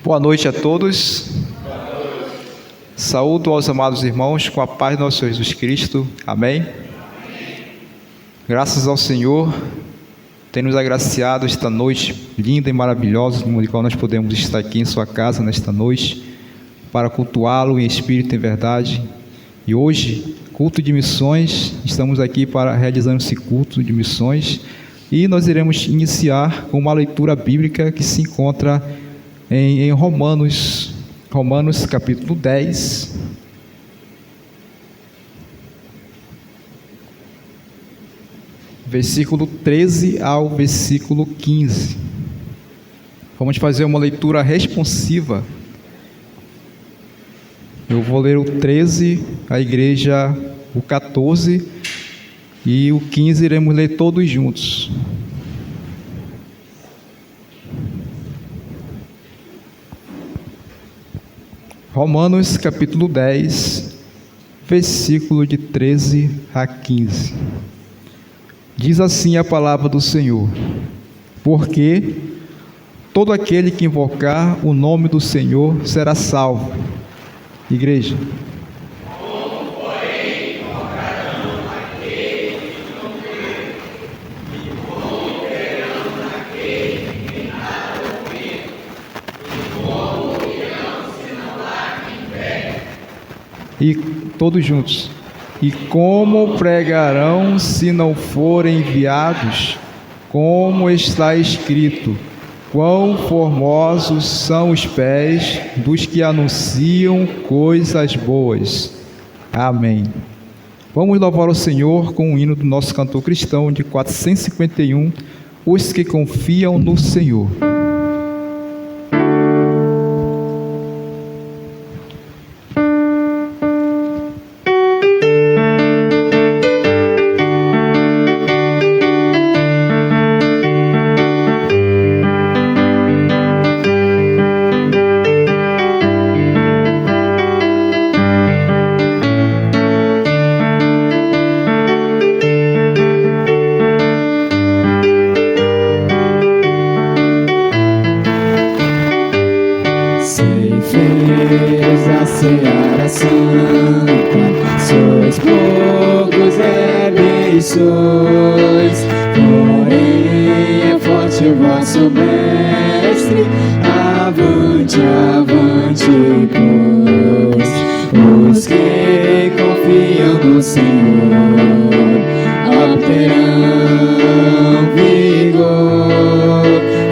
Boa noite a todos. Saúdo aos amados irmãos com a paz do nosso Jesus Cristo. Amém. Graças ao Senhor, tem nos agraciado esta noite linda e maravilhosa, no qual nós podemos estar aqui em sua casa nesta noite, para cultuá-lo em espírito e em verdade. E hoje, culto de missões, estamos aqui para realizar esse culto de missões, e nós iremos iniciar com uma leitura bíblica que se encontra em Romanos capítulo 10, versículo 13 ao versículo 15. Vamos fazer uma leitura responsiva. Eu vou ler o 13, a igreja o 14 e o 15 iremos ler todos juntos. Romanos capítulo 10, versículo de 13 a 15. Diz assim a palavra do Senhor: porque todo aquele que invocar o nome do Senhor será salvo. Igreja. Como, porém, invocarão aquele que não crê? E como crerão naquele que nada ouviu? E como irão se não há quem pregue? E todos juntos. E como pregarão se não forem enviados? Como está escrito: quão formosos são os pés dos que anunciam coisas boas. Amém. Vamos louvar o Senhor com o hino do nosso cantor cristão de 451, os que confiam no Senhor. A seara santa, sois poucos e bem sois, porém é forte o vosso mestre. Avante, avante, pois os que confiam no Senhor obterão vigor,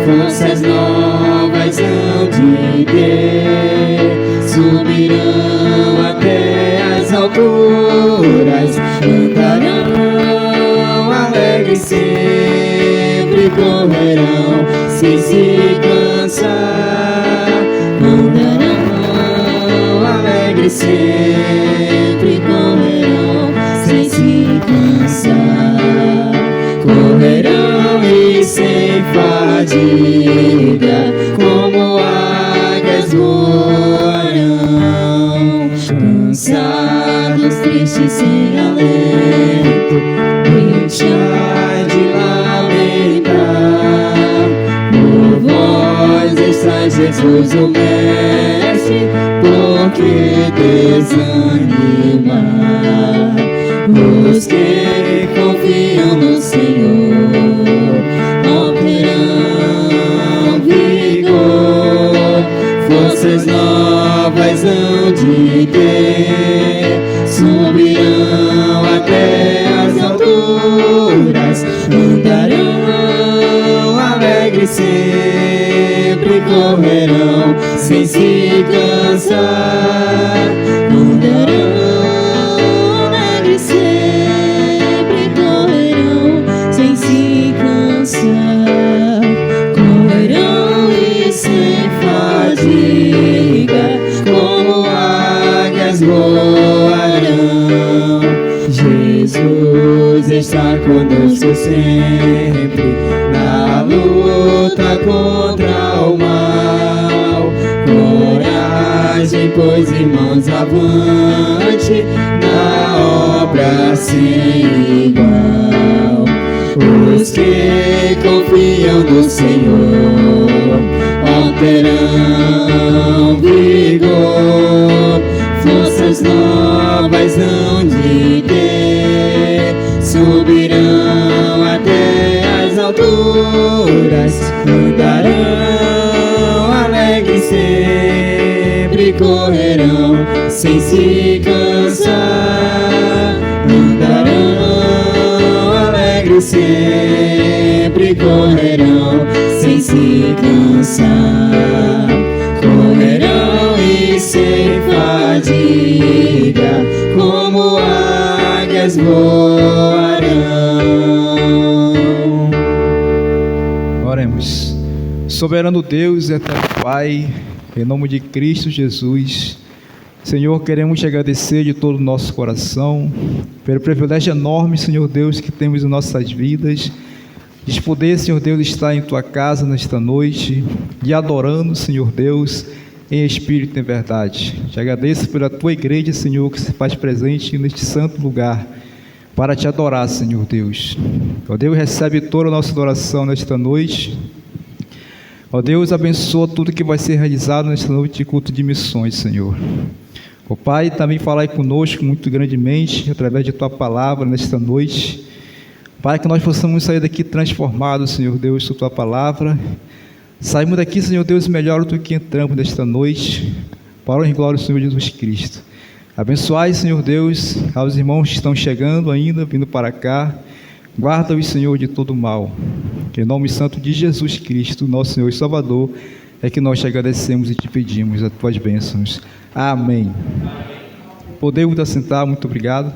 forças novas hão de ter, subirão até as alturas, andarão alegres sempre, correrão sem se cansar, andarão alegres sempre, correrão sem se cansar, correrão e sem fadiga, como águias voarão, cansados, tristes, sem alento, deixai de lamentar, por vós está Jesus o Mestre, porque desanimar os que confiam no Senhor obterão vigor, forças novas hão de ter, subirão até as alturas, andarão alegres sempre, correrão sem se cansar, andarão alegres sempre, correrão sem se cansar, correrão e sem fadiga, como águias voarão. Jesus está conosco sempre, na luta contra o mal. Coragem, pois, irmãos, avante, na obra sem igual. Os que confiam no Senhor obterão correrão sem se cansar, andarão alegres sempre, correrão sem se cansar, correrão e sem fadiga, como águias voarão. Oremos. Soberano Deus e eterno Pai, em nome de Cristo Jesus, Senhor, queremos te agradecer de todo o nosso coração pelo privilégio enorme, Senhor Deus, que temos em nossas vidas, de poder, Senhor Deus, estar em Tua casa nesta noite, e adorando, Senhor Deus, em espírito e em verdade. Te agradeço pela Tua igreja, Senhor, que se faz presente neste santo lugar, para te adorar, Senhor Deus. Ó Deus, recebe toda a nossa adoração nesta noite. Ó Deus, abençoa tudo que vai ser realizado nesta noite de culto de missões, Senhor. Ó Pai, também falai conosco muito grandemente, através de Tua palavra nesta noite. Pai, que nós possamos sair daqui transformados, Senhor Deus, por Tua palavra. Saímos daqui, Senhor Deus, melhor do que entramos nesta noite, para a glória do Senhor Jesus Cristo. Abençoai, Senhor Deus, aos irmãos que estão chegando ainda, vindo para cá. Guarda-os, Senhor, de todo mal. Em nome santo de Jesus Cristo, nosso Senhor e Salvador, é que nós te agradecemos e te pedimos as tuas bênçãos. Amém. Podemos assentar, muito obrigado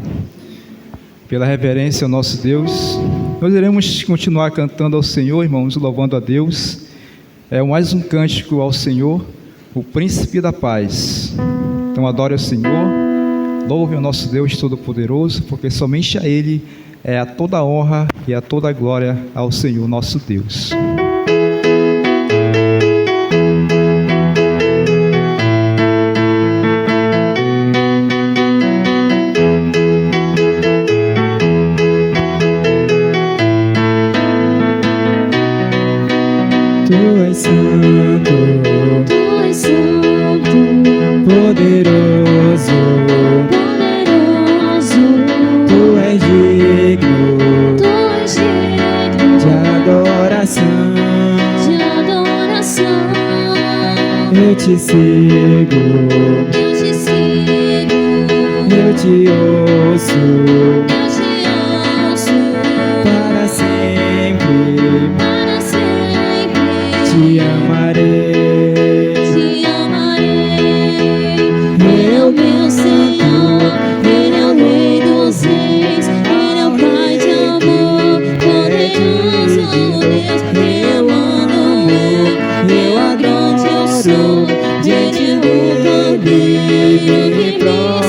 pela reverência ao nosso Deus. Nós iremos continuar cantando ao Senhor, irmãos, louvando a Deus. É mais um cântico ao Senhor, o Príncipe da Paz. Então adore ao Senhor, louve o nosso Deus Todo-Poderoso, porque somente a Ele é a toda a honra e a toda a glória ao Senhor nosso Deus. Tu és santo, Tu és santo, poderoso, poderoso, Tu és digno Tu és digno de adoração. de adoração. Eu te sigo, Eu te sigo, eu te ouço, eu te ouço, para sempre para sempre te amarei. te amarei. Ele é o meu Senhor, Ele é o Rei dos Reis, Ele é o Pai de amor, poderoso Deus. Eu amo, eu adoro, eu sou, Ele é o Cordeiro que me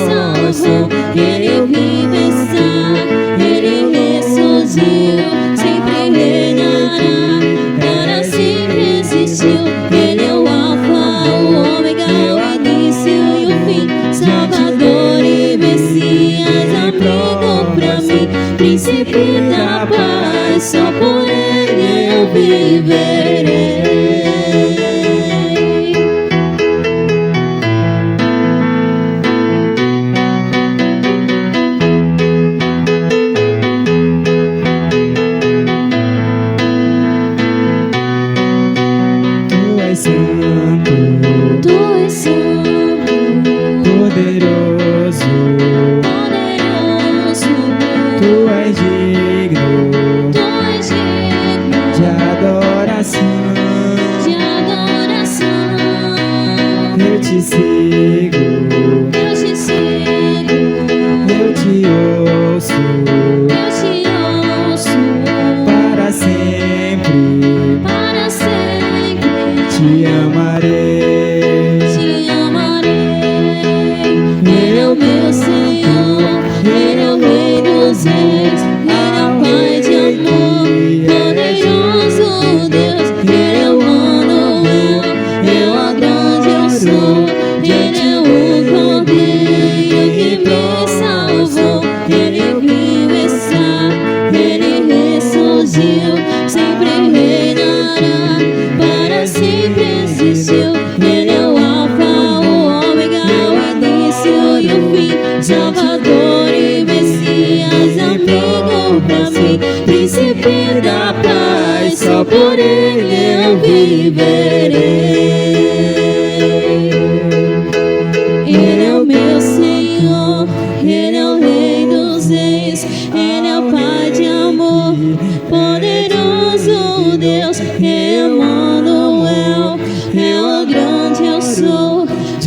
salvou. Ele me vencer, Ele ressurgiu, sempre reinará, para sempre existiu. Ele é o Alfa, o Ômega, o início e o fim, Salvador e Messias, amigo pra mim, Príncipe da paz, só por Ele eu viverei. Tu és santo, Tu és santo, poderoso, poderoso, Tu és digno Tu és digno de adoração. de adoração. Eu te sigo, Eu te sigo, eu te ouço, eu te ouço, para sempre para sempre te amarei. te amarei. Ele é o meu Senhor, Ele é o Rei dos Reis, Ele é o Pai de amor, poderoso Deus. Ele é o Manuel, eu adoro, eu sou. Ele é o Cordeiro que me salvou. Ele me venceu, Ele ressurgiu, sempre reinará, para sempre existiu. Ele é o Alfa, o Ômega, o início e o fim, Salvador e Messias, amigo pra mim, Príncipe da paz, só por Ele eu viverei.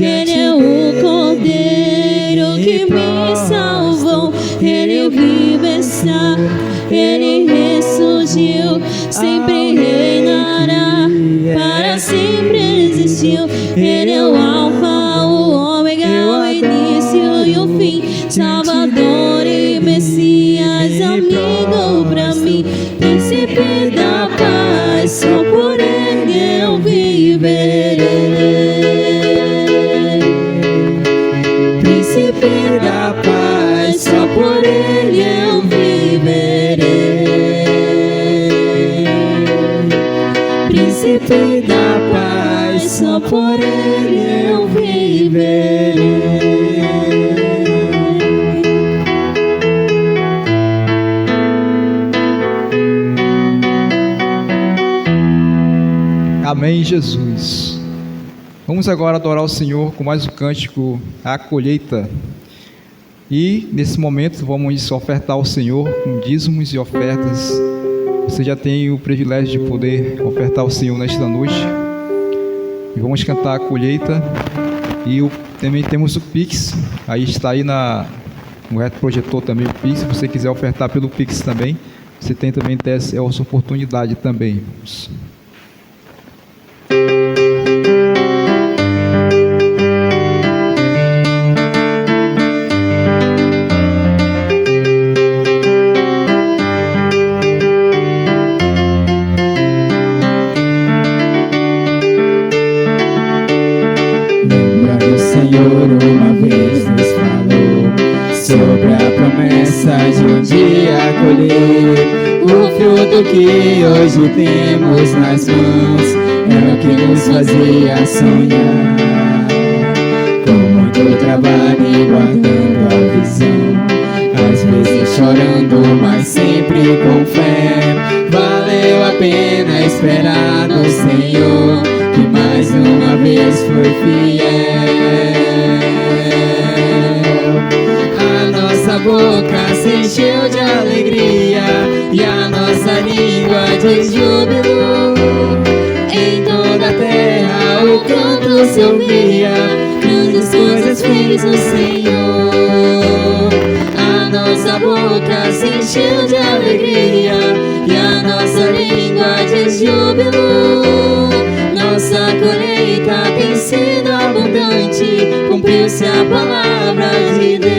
Ele é o Cordeiro que me salvou. Ele vive está, Ele ressurgiu, sempre reinará, para sempre existiu. Ele é o Alfa, o Ômega, o início e o fim, Salvador e Messias, amigo pra mim, príncipe da paz, só por Ele eu viverei. Príncipe da paz, só por Ele eu viverei. Príncipe da paz, só por Ele eu viverei. Amém, Jesus. Vamos agora adorar o Senhor com mais um cântico, a colheita. E nesse momento vamos ofertar ao Senhor com dízimos e ofertas. Você já tem o privilégio de poder ofertar ao Senhor nesta noite. E vamos cantar a colheita. E também temos o Pix. Aí está aí no reto projetor também o Pix. Se você quiser ofertar pelo Pix também, você tem também essa oportunidade também. Uma vez nos falou sobre a promessa de um dia colher o fruto que hoje temos nas mãos. É o que nos fazia sonhar, com muito trabalho e guardando a visão, às vezes chorando, mas sempre com fé. Valeu a pena esperar no Senhor, que mais uma vez foi fiel. A nossa boca se encheu de alegria e a nossa língua de júbilo. Em toda a terra o canto se ouvia, grandes coisas fez o Senhor. A nossa boca se encheu de alegria e a nossa língua de júbilo. Nossa colheita tem sido abundante, cumpriu-se a palavra de Deus.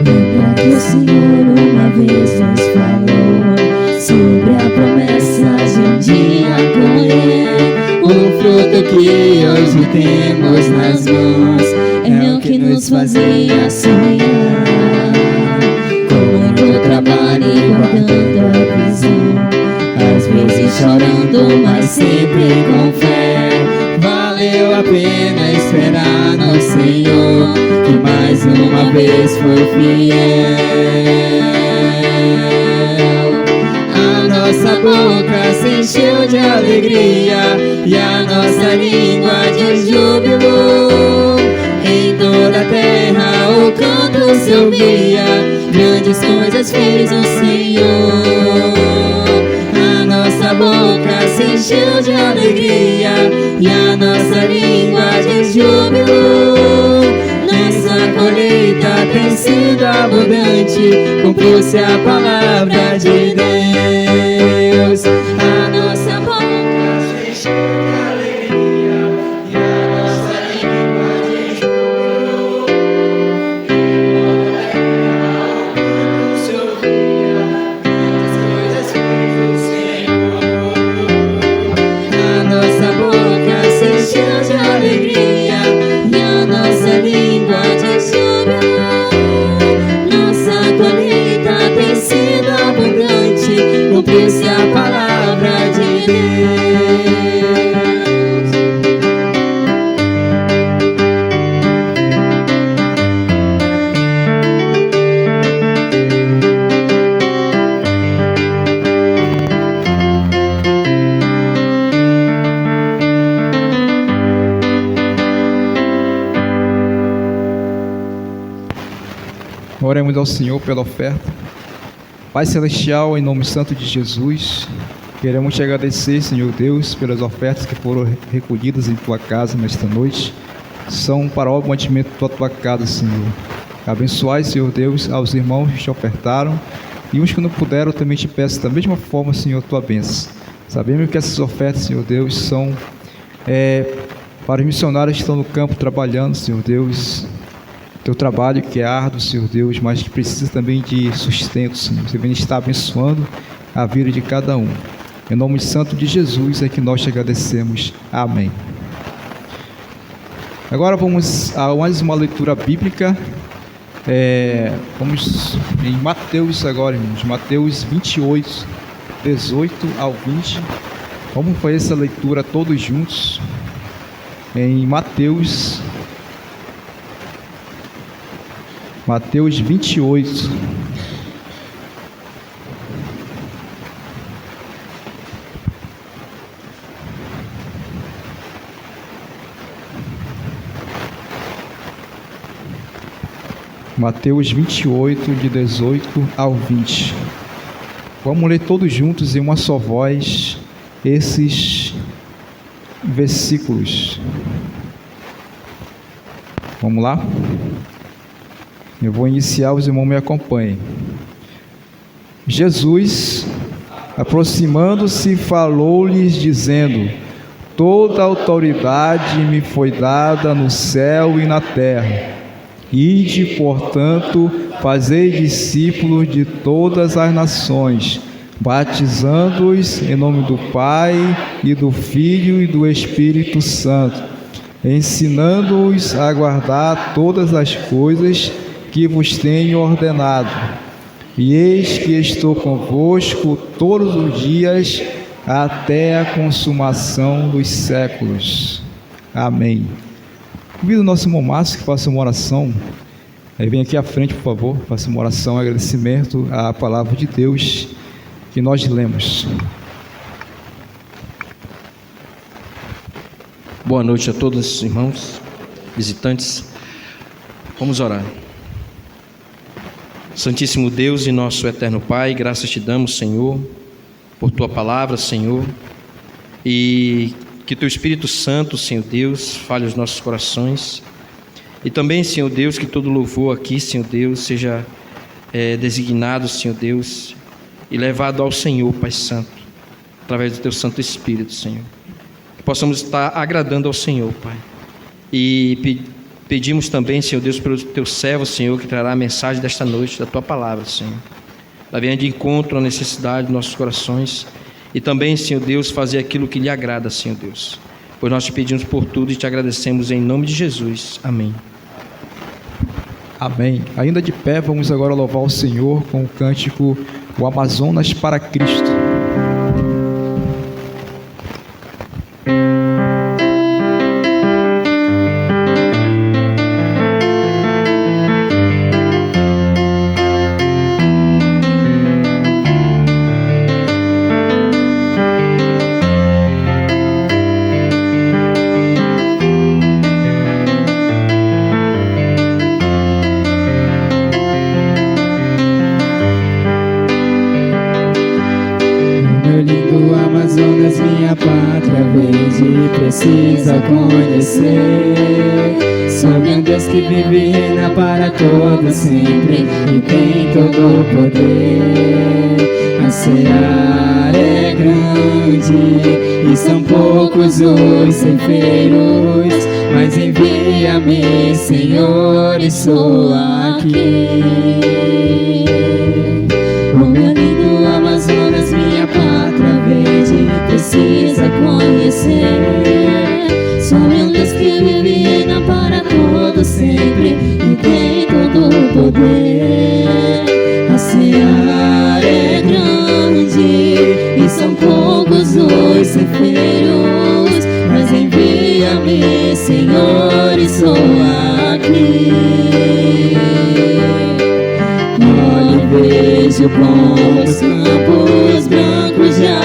Lembra que o Senhor uma vez nos falou sobre a promessa de um dia colher o fruto que hoje temos nas mãos. É o que nos fazia sonhar, com muito trabalho e guardando a visão, às vezes chorando, mas sempre com fé. Valeu a pena esperar no Senhor, que mais uma vez foi fiel. Nossa boca se encheu de alegria e a nossa língua de júbilo. Em toda a terra o canto se ouvia, grandes coisas fez o Senhor. A nossa boca se encheu de alegria e a nossa língua de júbilo. Nossa colheita tem sido abundante, cumpriu-se a palavra de Deus. A nossa boca se encheu de alegria e a nossa língua de júbilo. Em toda a terra o canto se ouvia, grandes coisas fez o Senhor. A nossa boca se encheu de alegria e a nossa língua de júbilo. Nossa colheita tem sido abundante, cumpriu-se a palavra de Deus. ao Senhor pela oferta. Pai Celestial, em nome santo de Jesus, queremos te agradecer, Senhor Deus, pelas ofertas que foram recolhidas em tua casa nesta noite. São para o mantimento da tua casa, Senhor. Abençoai, Senhor Deus, aos irmãos que te ofertaram e uns que não puderam, também te peço da mesma forma, Senhor, tua bênção. Sabemos que essas ofertas, Senhor Deus, são para os missionários que estão no campo trabalhando, Senhor Deus. Teu trabalho que é árduo, Senhor Deus, mas que precisa também de sustento, Senhor. Você vem estar abençoando a vida de cada um. Em nome santo de Jesus é que nós te agradecemos. Amém. Agora vamos a mais uma leitura bíblica. Vamos em Mateus agora, irmãos. Mateus 28, 18 ao 20. Vamos fazer essa leitura todos juntos. Em Mateus 28. Mateus 28, de 18 ao 20. Vamos ler todos juntos em uma só voz esses versículos. Vamos lá? Eu vou iniciar, os irmãos me acompanhem. Jesus, aproximando-se, falou-lhes, dizendo: toda autoridade me foi dada no céu e na terra. Ide, portanto, fazei discípulos de todas as nações, batizando-os em nome do Pai, e do Filho e do Espírito Santo, ensinando-os a guardar todas as coisas que vos tenho ordenado. E eis que estou convosco todos os dias, até a consumação dos séculos. Amém. Convido o nosso irmão Márcio que faça uma oração. Vem aqui à frente, por favor, faça uma oração, agradecimento à palavra de Deus que nós lemos. Boa noite a todos os irmãos, visitantes. Vamos orar. Santíssimo Deus e nosso eterno Pai, graças te damos, Senhor, por tua palavra, Senhor, e que teu Espírito Santo, Senhor Deus, fale os nossos corações. E também, Senhor Deus, que todo louvor aqui, Senhor Deus, seja designado, Senhor Deus, e levado ao Senhor, Pai Santo, através do teu Santo Espírito, Senhor. Que possamos estar agradando ao Senhor, Pai. E pedimos também, Senhor Deus, pelo teu servo, Senhor, que trará a mensagem desta noite, da tua palavra, Senhor. Ela venha de encontro à necessidade dos nossos corações. E também, Senhor Deus, fazer aquilo que lhe agrada, Senhor Deus. Pois nós te pedimos por tudo e te agradecemos em nome de Jesus. Amém. Amém. Ainda de pé, vamos agora louvar o Senhor com o cântico O Amazonas para Cristo. Precisa conhecer sobre um Deus que vive e reina para todo sempre e tem todo o poder. A seara é grande e são poucos os ceifeiros, mas envia-me, Senhor, e sou aqui. O meu lindo Amazonas, minha pátria verde, precisa conhecer sobre um Deus que vive e reina para todo sempre e tem todo o poder. A seara é grande e são poucos os ceifeiros, mas envia-me, Senhor, e sou aqui. Olhe e vejo como os campos brancos já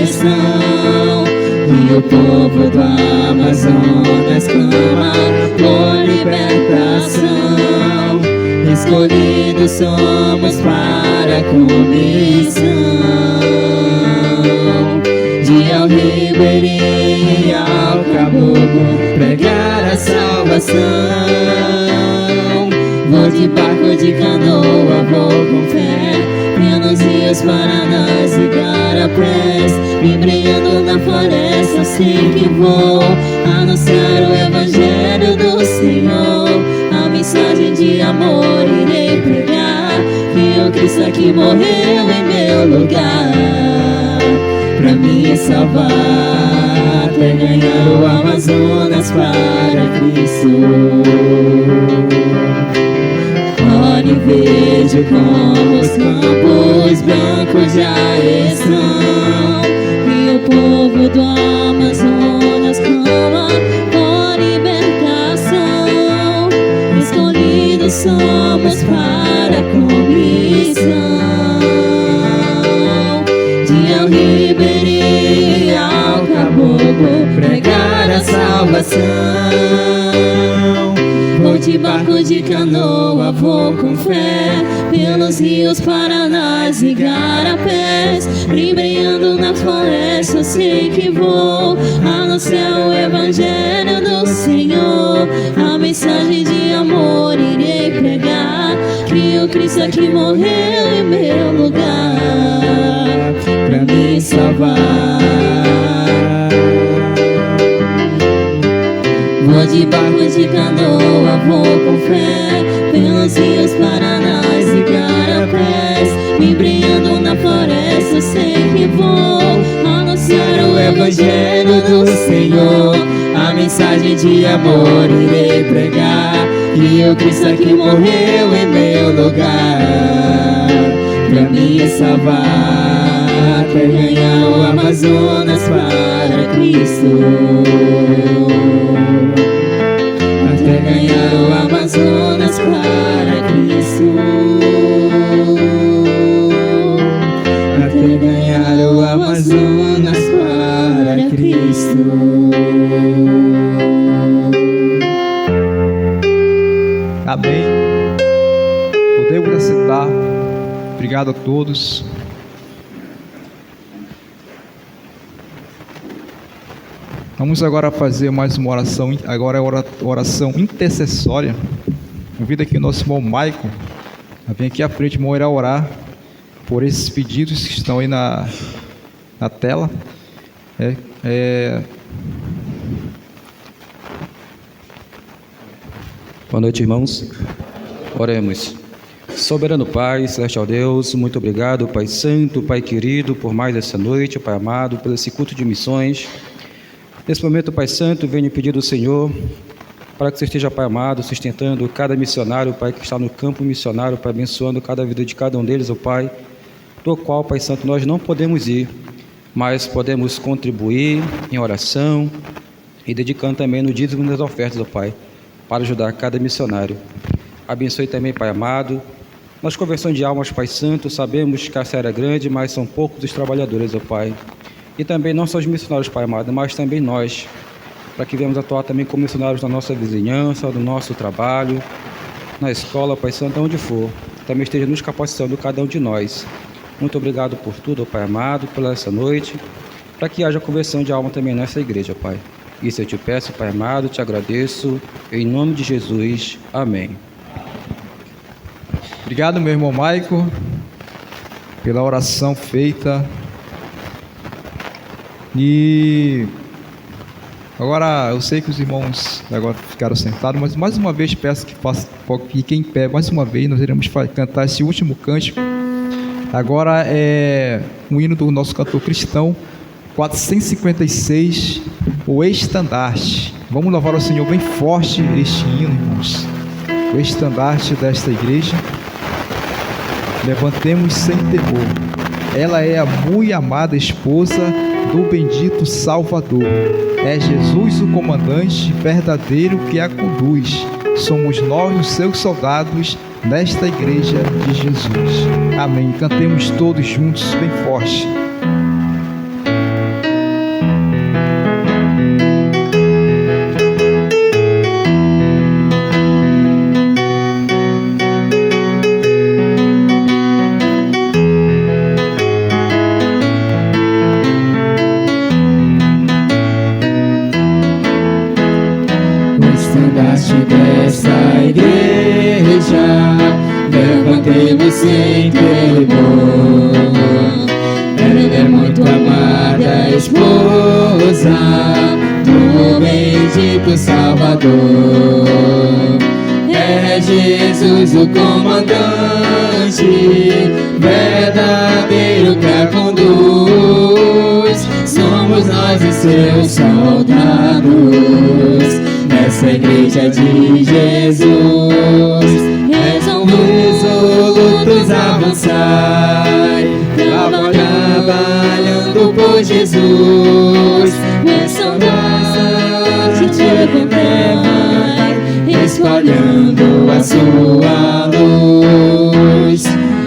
estão, e o povo do Amazonas clama por libertação. Eis escolhidos somos para a comissão de ao ribeirinho e ao caboclo pregar a salvação. Vou de barco, de canoa, vou com fé pelos rios, Paranás e Garapés, me brilhando na floresta, sei que vou anunciar o evangelho do Senhor. A mensagem de amor irei pregar, que o Cristo aqui morreu em meu lugar, pra me salvar, até ganhar o Amazonas para Cristo. Olhe e vejo como os campos brancos já estão, e o povo do Amazonas clama por libertação. Escolhidos somos para a comissão de ao ribeirinho e ao caboclo pregar a salvação. Vou de barco, de canoa, vou com fé pelos rios, Paranás e Garapés, brilhando na floresta, sei que vou anunciar o evangelho do Senhor. A mensagem de amor irei pregar, que o Cristo aqui morreu em meu lugar, pra me salvar. Vou de barco, de canoa, vou com fé pelos rios, Paranás e Garapés, me brilhando na floresta, sei que vou anunciar o evangelho do Senhor. A mensagem de amor irei pregar, que o Cristo aqui morreu em meu lugar, pra me salvar, até ganhar o Amazonas para Cristo. Até ganhar o Amazonas para Cristo. Até ganhar o Amazonas para Cristo. Amém. Podemos assentar. Obrigado a todos. Vamos agora fazer mais uma oração. Agora é oração intercessória. Convido aqui o nosso irmão Michael. Vem aqui à frente, irmão, irá orar por esses pedidos que estão aí na tela. Boa noite, irmãos. Oremos. Soberano Pai, celestial Deus, muito obrigado, Pai Santo, Pai querido, por mais essa noite, Pai amado, por esse culto de missões. Nesse momento, Pai Santo, venho pedir do Senhor para que você esteja, Pai amado, sustentando cada missionário, Pai, que está no campo missionário, Pai, abençoando cada vida de cada um deles, ó Pai, do qual, Pai Santo, nós não podemos ir, mas podemos contribuir em oração e dedicando também no dízimo das ofertas, ó Pai, para ajudar cada missionário. Abençoe também, Pai amado, nas conversões de almas, Pai Santo, sabemos que a seara é grande, mas são poucos os trabalhadores, ó Pai. E também não só os missionários, Pai amado, mas também nós, para que venhamos atuar também como missionários na nossa vizinhança, no nosso trabalho, na escola, Pai Santo, onde for. Também esteja nos capacitando cada um de nós. Muito obrigado por tudo, ó Pai amado, por essa noite, para que haja conversão de alma também nessa igreja, Pai. Isso eu te peço, Pai amado, te agradeço, em nome de Jesus. Amém. Obrigado, meu irmão Michael, pela oração feita. E agora eu sei que os irmãos agora ficaram sentados, mas mais uma vez peço que fiquem em pé. Mais uma vez nós iremos cantar esse último cântico. Agora é um hino do nosso cantor cristão, 456, o Estandarte. Vamos louvar ao Senhor bem forte este hino, irmãos. O estandarte desta igreja. Levantemos sem temor. Ela é a muito amada esposa do bendito Salvador. É Jesus o comandante verdadeiro que a conduz. Somos nós os seus soldados nesta igreja de Jesus. Amém. Cantemos todos juntos bem forte. esposa do bendito Salvador. É Jesus o comandante, verdadeiro que a conduz. Somos nós e seus soldados nessa igreja de Jesus. Resolutos avançai, trabalhando por Jesus. Mensalmente te levantai, Espalhando a sua luz.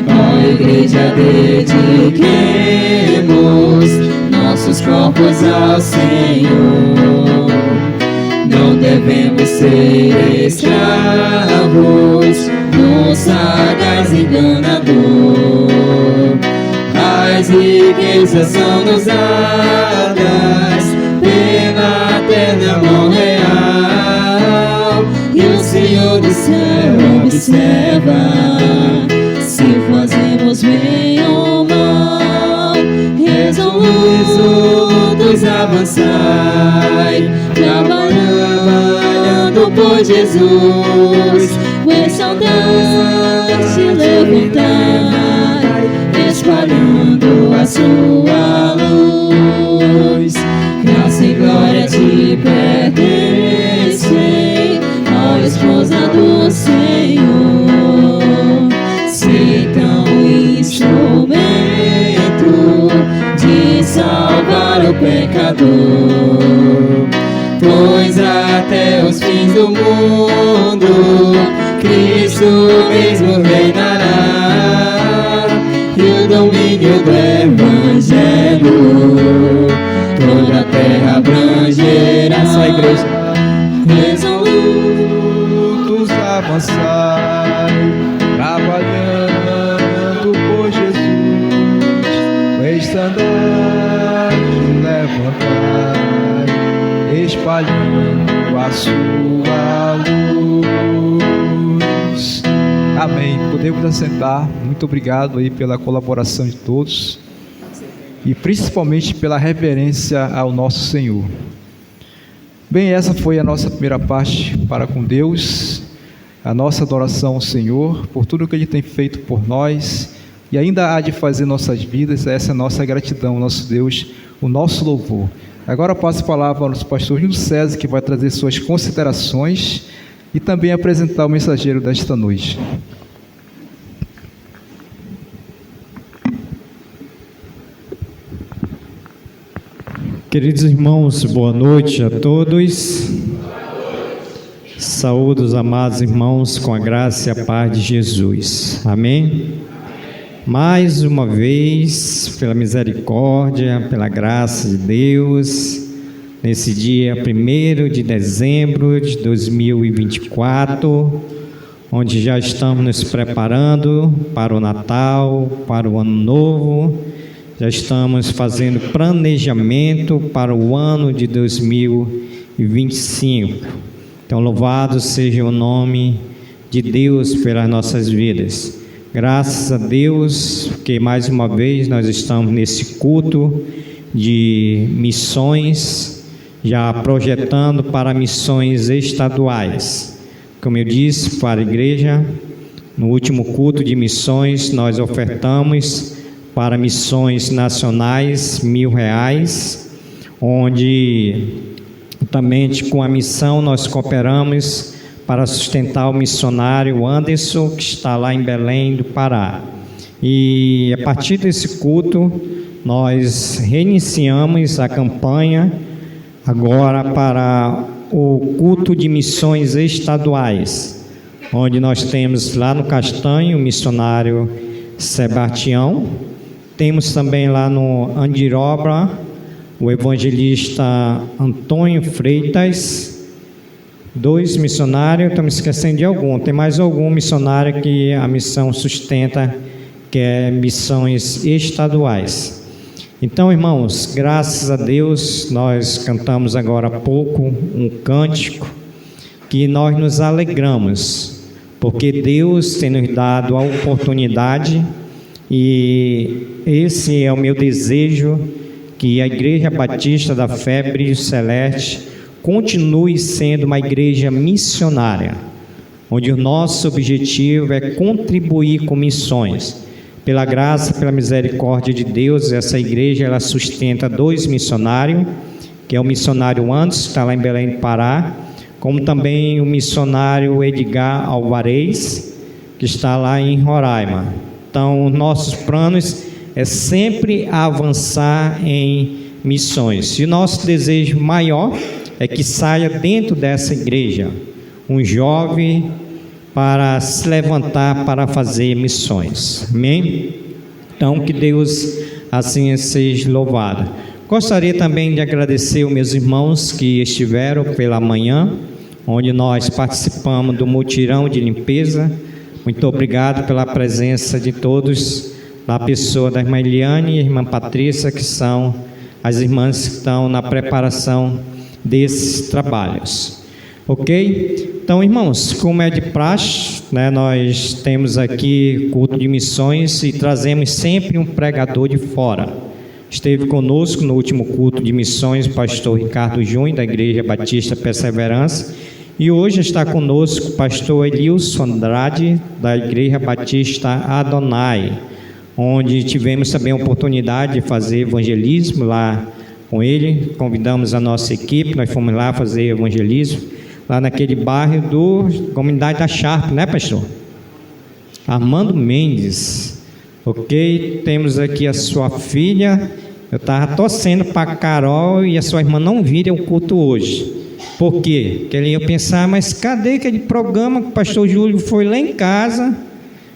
Ó igreja, dediquemos nossos corpos ao Senhor. Não devemos ser escravos do sagaz enganador. As riquezas são nos dadas pela eterna mão real, e o Senhor do céu observa se fazemos bem ou mal. Resolutos avançai, trabalhando por Jesus. o exaltante levantai, Espalhando a sua luz. Graça e glória te pertencem, ó esposa do Senhor. Se tão instrumento de salvar o pecador, pois até os fins do mundo Cristo mesmo reinará, e o domínio do Evangelho toda a terra abrangerá. Só a igreja. Resolutos avançai, trabalhando por Jesus. O estandarte levantai, espalhando a sua luz. Amém. Podemos assentar. Muito obrigado aí pela colaboração de todos e principalmente pela reverência ao nosso Senhor. Bem, essa foi a nossa primeira parte para com Deus, a nossa adoração ao Senhor por tudo que Ele tem feito por nós e ainda há de fazer em nossas vidas. Essa é a nossa gratidão, nosso Deus, o nosso louvor. Agora passo a palavra ao nosso pastor Nildo César, que vai trazer suas considerações e também apresentar o mensageiro desta noite. Queridos irmãos, boa noite a todos. Saúdo os amados irmãos com a graça e a paz de Jesus. Amém? Mais uma vez, pela misericórdia, pela graça de Deus, nesse dia 1º de dezembro de 2024, onde já estamos nos preparando para o Natal, para o Ano Novo, já estamos fazendo planejamento para o ano de 2025. Então, louvado seja o nome de Deus pelas nossas vidas. Graças a Deus, que mais uma vez nós estamos nesse culto de missões, já projetando para missões estaduais. Como eu disse para a igreja, no último culto de missões nós ofertamos para missões nacionais R$1.000, onde juntamente com a missão nós cooperamos para sustentar o missionário Anderson, que está lá em Belém do Pará. E a partir desse culto nós reiniciamos a campanha agora para o culto de missões estaduais, onde nós temos lá no Castanho o missionário Sebastião. Temos também lá no Andiroba o evangelista Antônio Freitas, 2 missionários, estamos esquecendo de algum, tem mais algum missionário que a missão sustenta, que é missões estaduais. Então, irmãos, graças a Deus, nós cantamos agora há pouco um cântico que nós nos alegramos, porque Deus tem nos dado a oportunidade. E esse é o meu desejo, que a Igreja Batista da Fé Brilho Celeste continue sendo uma igreja missionária, onde o nosso objetivo é contribuir com missões. Pela graça, pela misericórdia de Deus, essa igreja ela sustenta 2 missionários, que é o missionário Anderson, que está lá em Belém do Pará, como também o missionário Edgar Alvarez, que está lá em Roraima. Então, nossos planos é sempre avançar em missões. E o nosso desejo maior é que saia dentro dessa igreja um jovem para se levantar para fazer missões. Amém? Então, que Deus assim seja louvado. Gostaria também de agradecer os meus irmãos que estiveram pela manhã, onde nós participamos do mutirão de limpeza. Muito obrigado pela presença de todos, da pessoa da irmã Eliane e a irmã Patrícia, que são as irmãs que estão na preparação desses trabalhos. Ok? Então, irmãos, como é de praxe, né, nós temos aqui culto de missões e trazemos sempre um pregador de fora. Esteve conosco no último culto de missões o pastor Ricardo Júnior, da Igreja Batista Perseverança, e hoje está conosco o pastor Elilson Andrade, da Igreja Batista Adonai, onde tivemos também a oportunidade de fazer evangelismo lá com ele. Convidamos a nossa equipe, nós fomos lá fazer evangelismo, lá naquele bairro da comunidade da Sharp, né, pastor? Armando Mendes, ok? Temos aqui a sua filha. Eu estava torcendo para a Carol e a sua irmã não virem o culto hoje. Por quê? Porque ele ia pensar, mas cadê aquele programa que o pastor Júlio foi lá em casa,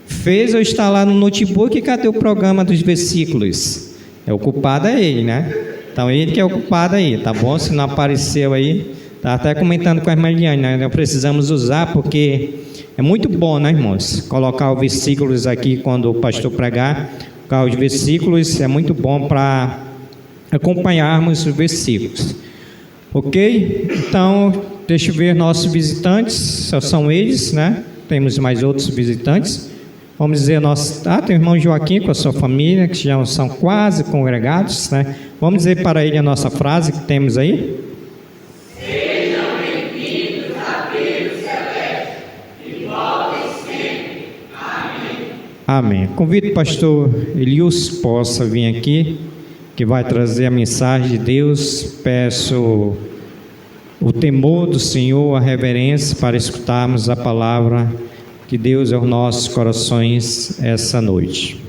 fez eu instalar no notebook, e cadê o programa dos versículos? É o culpado é ele, né? Então ele que é o culpado aí, tá bom? Se não apareceu aí, tá até comentando com a irmã Eliane, né? Nós precisamos usar, porque é muito bom, né, irmãos? Colocar os versículos aqui quando o pastor pregar, colocar os versículos, é muito bom para acompanharmos os versículos. Ok? Então, deixa eu ver nossos visitantes, só são eles, né? Temos mais outros visitantes. Vamos dizer, tem o irmão Joaquim com a sua família, que já são quase congregados, né? Vamos dizer para ele a nossa frase que temos aí? Sejam bem-vindos a Brilho Celeste e voltem sempre. Amém. Amém. Convido o pastor Elius possa vir aqui, que vai trazer a mensagem de Deus. Peço o temor do Senhor, a reverência para escutarmos a palavra que Deus é aos nossos corações essa noite.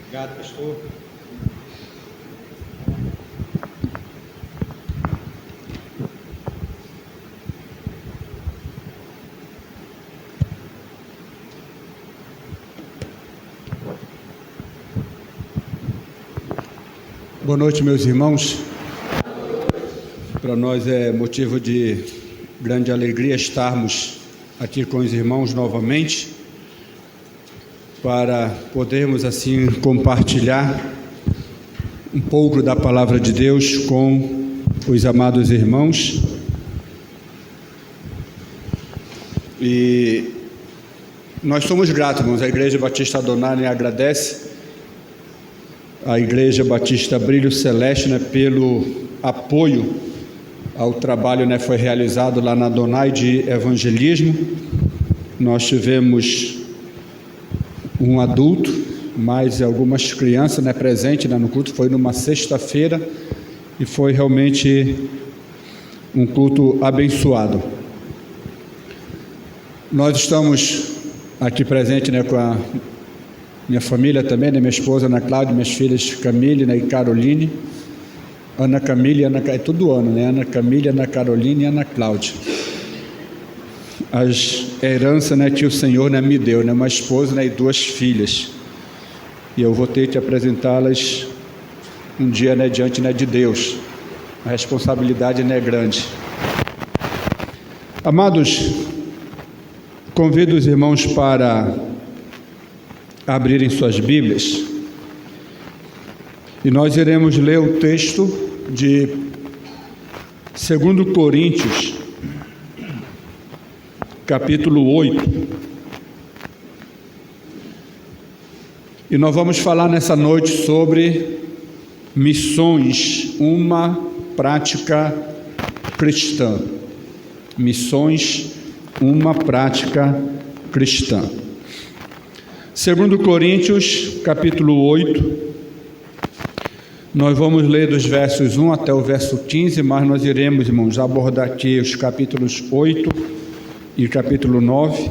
Obrigado, pastor. Boa noite, meus irmãos. Para nós é motivo de grande alegria estarmos aqui com os irmãos novamente, para podermos assim compartilhar um pouco da palavra de Deus com os amados irmãos. E nós somos gratos, irmãos. A Igreja Batista Adonai agradece a Igreja Batista Brilho Celeste, né, pelo apoio ao trabalho, né, foi realizado lá na Adonai de evangelismo. Nós tivemos um adulto, mais algumas crianças, né, presentes, né, no culto. Foi numa sexta-feira e foi realmente um culto abençoado. Nós estamos aqui presentes, né, com a minha família também, né, minha esposa Ana Cláudia, minhas filhas Camille, né, e Caroline. Ana Camille, é todo ano, né? Ana Camille, Ana Caroline e Ana Cláudia. As heranças, né, que o Senhor, né, me deu, né, uma esposa, né, e 2 filhas. E eu vou ter que apresentá-las um dia, né, diante, né, de Deus. A responsabilidade, né, é grande. Amados, convido os irmãos para abrirem suas Bíblias. E nós iremos ler o texto de 2 Coríntios, capítulo 8. E nós vamos falar nessa noite sobre missões, uma prática cristã. Missões, uma prática cristã. 2 Coríntios, capítulo 8, nós vamos ler dos versos 1 até o verso 15, mas nós iremos, irmãos, abordar aqui os capítulos 8 e capítulo 9,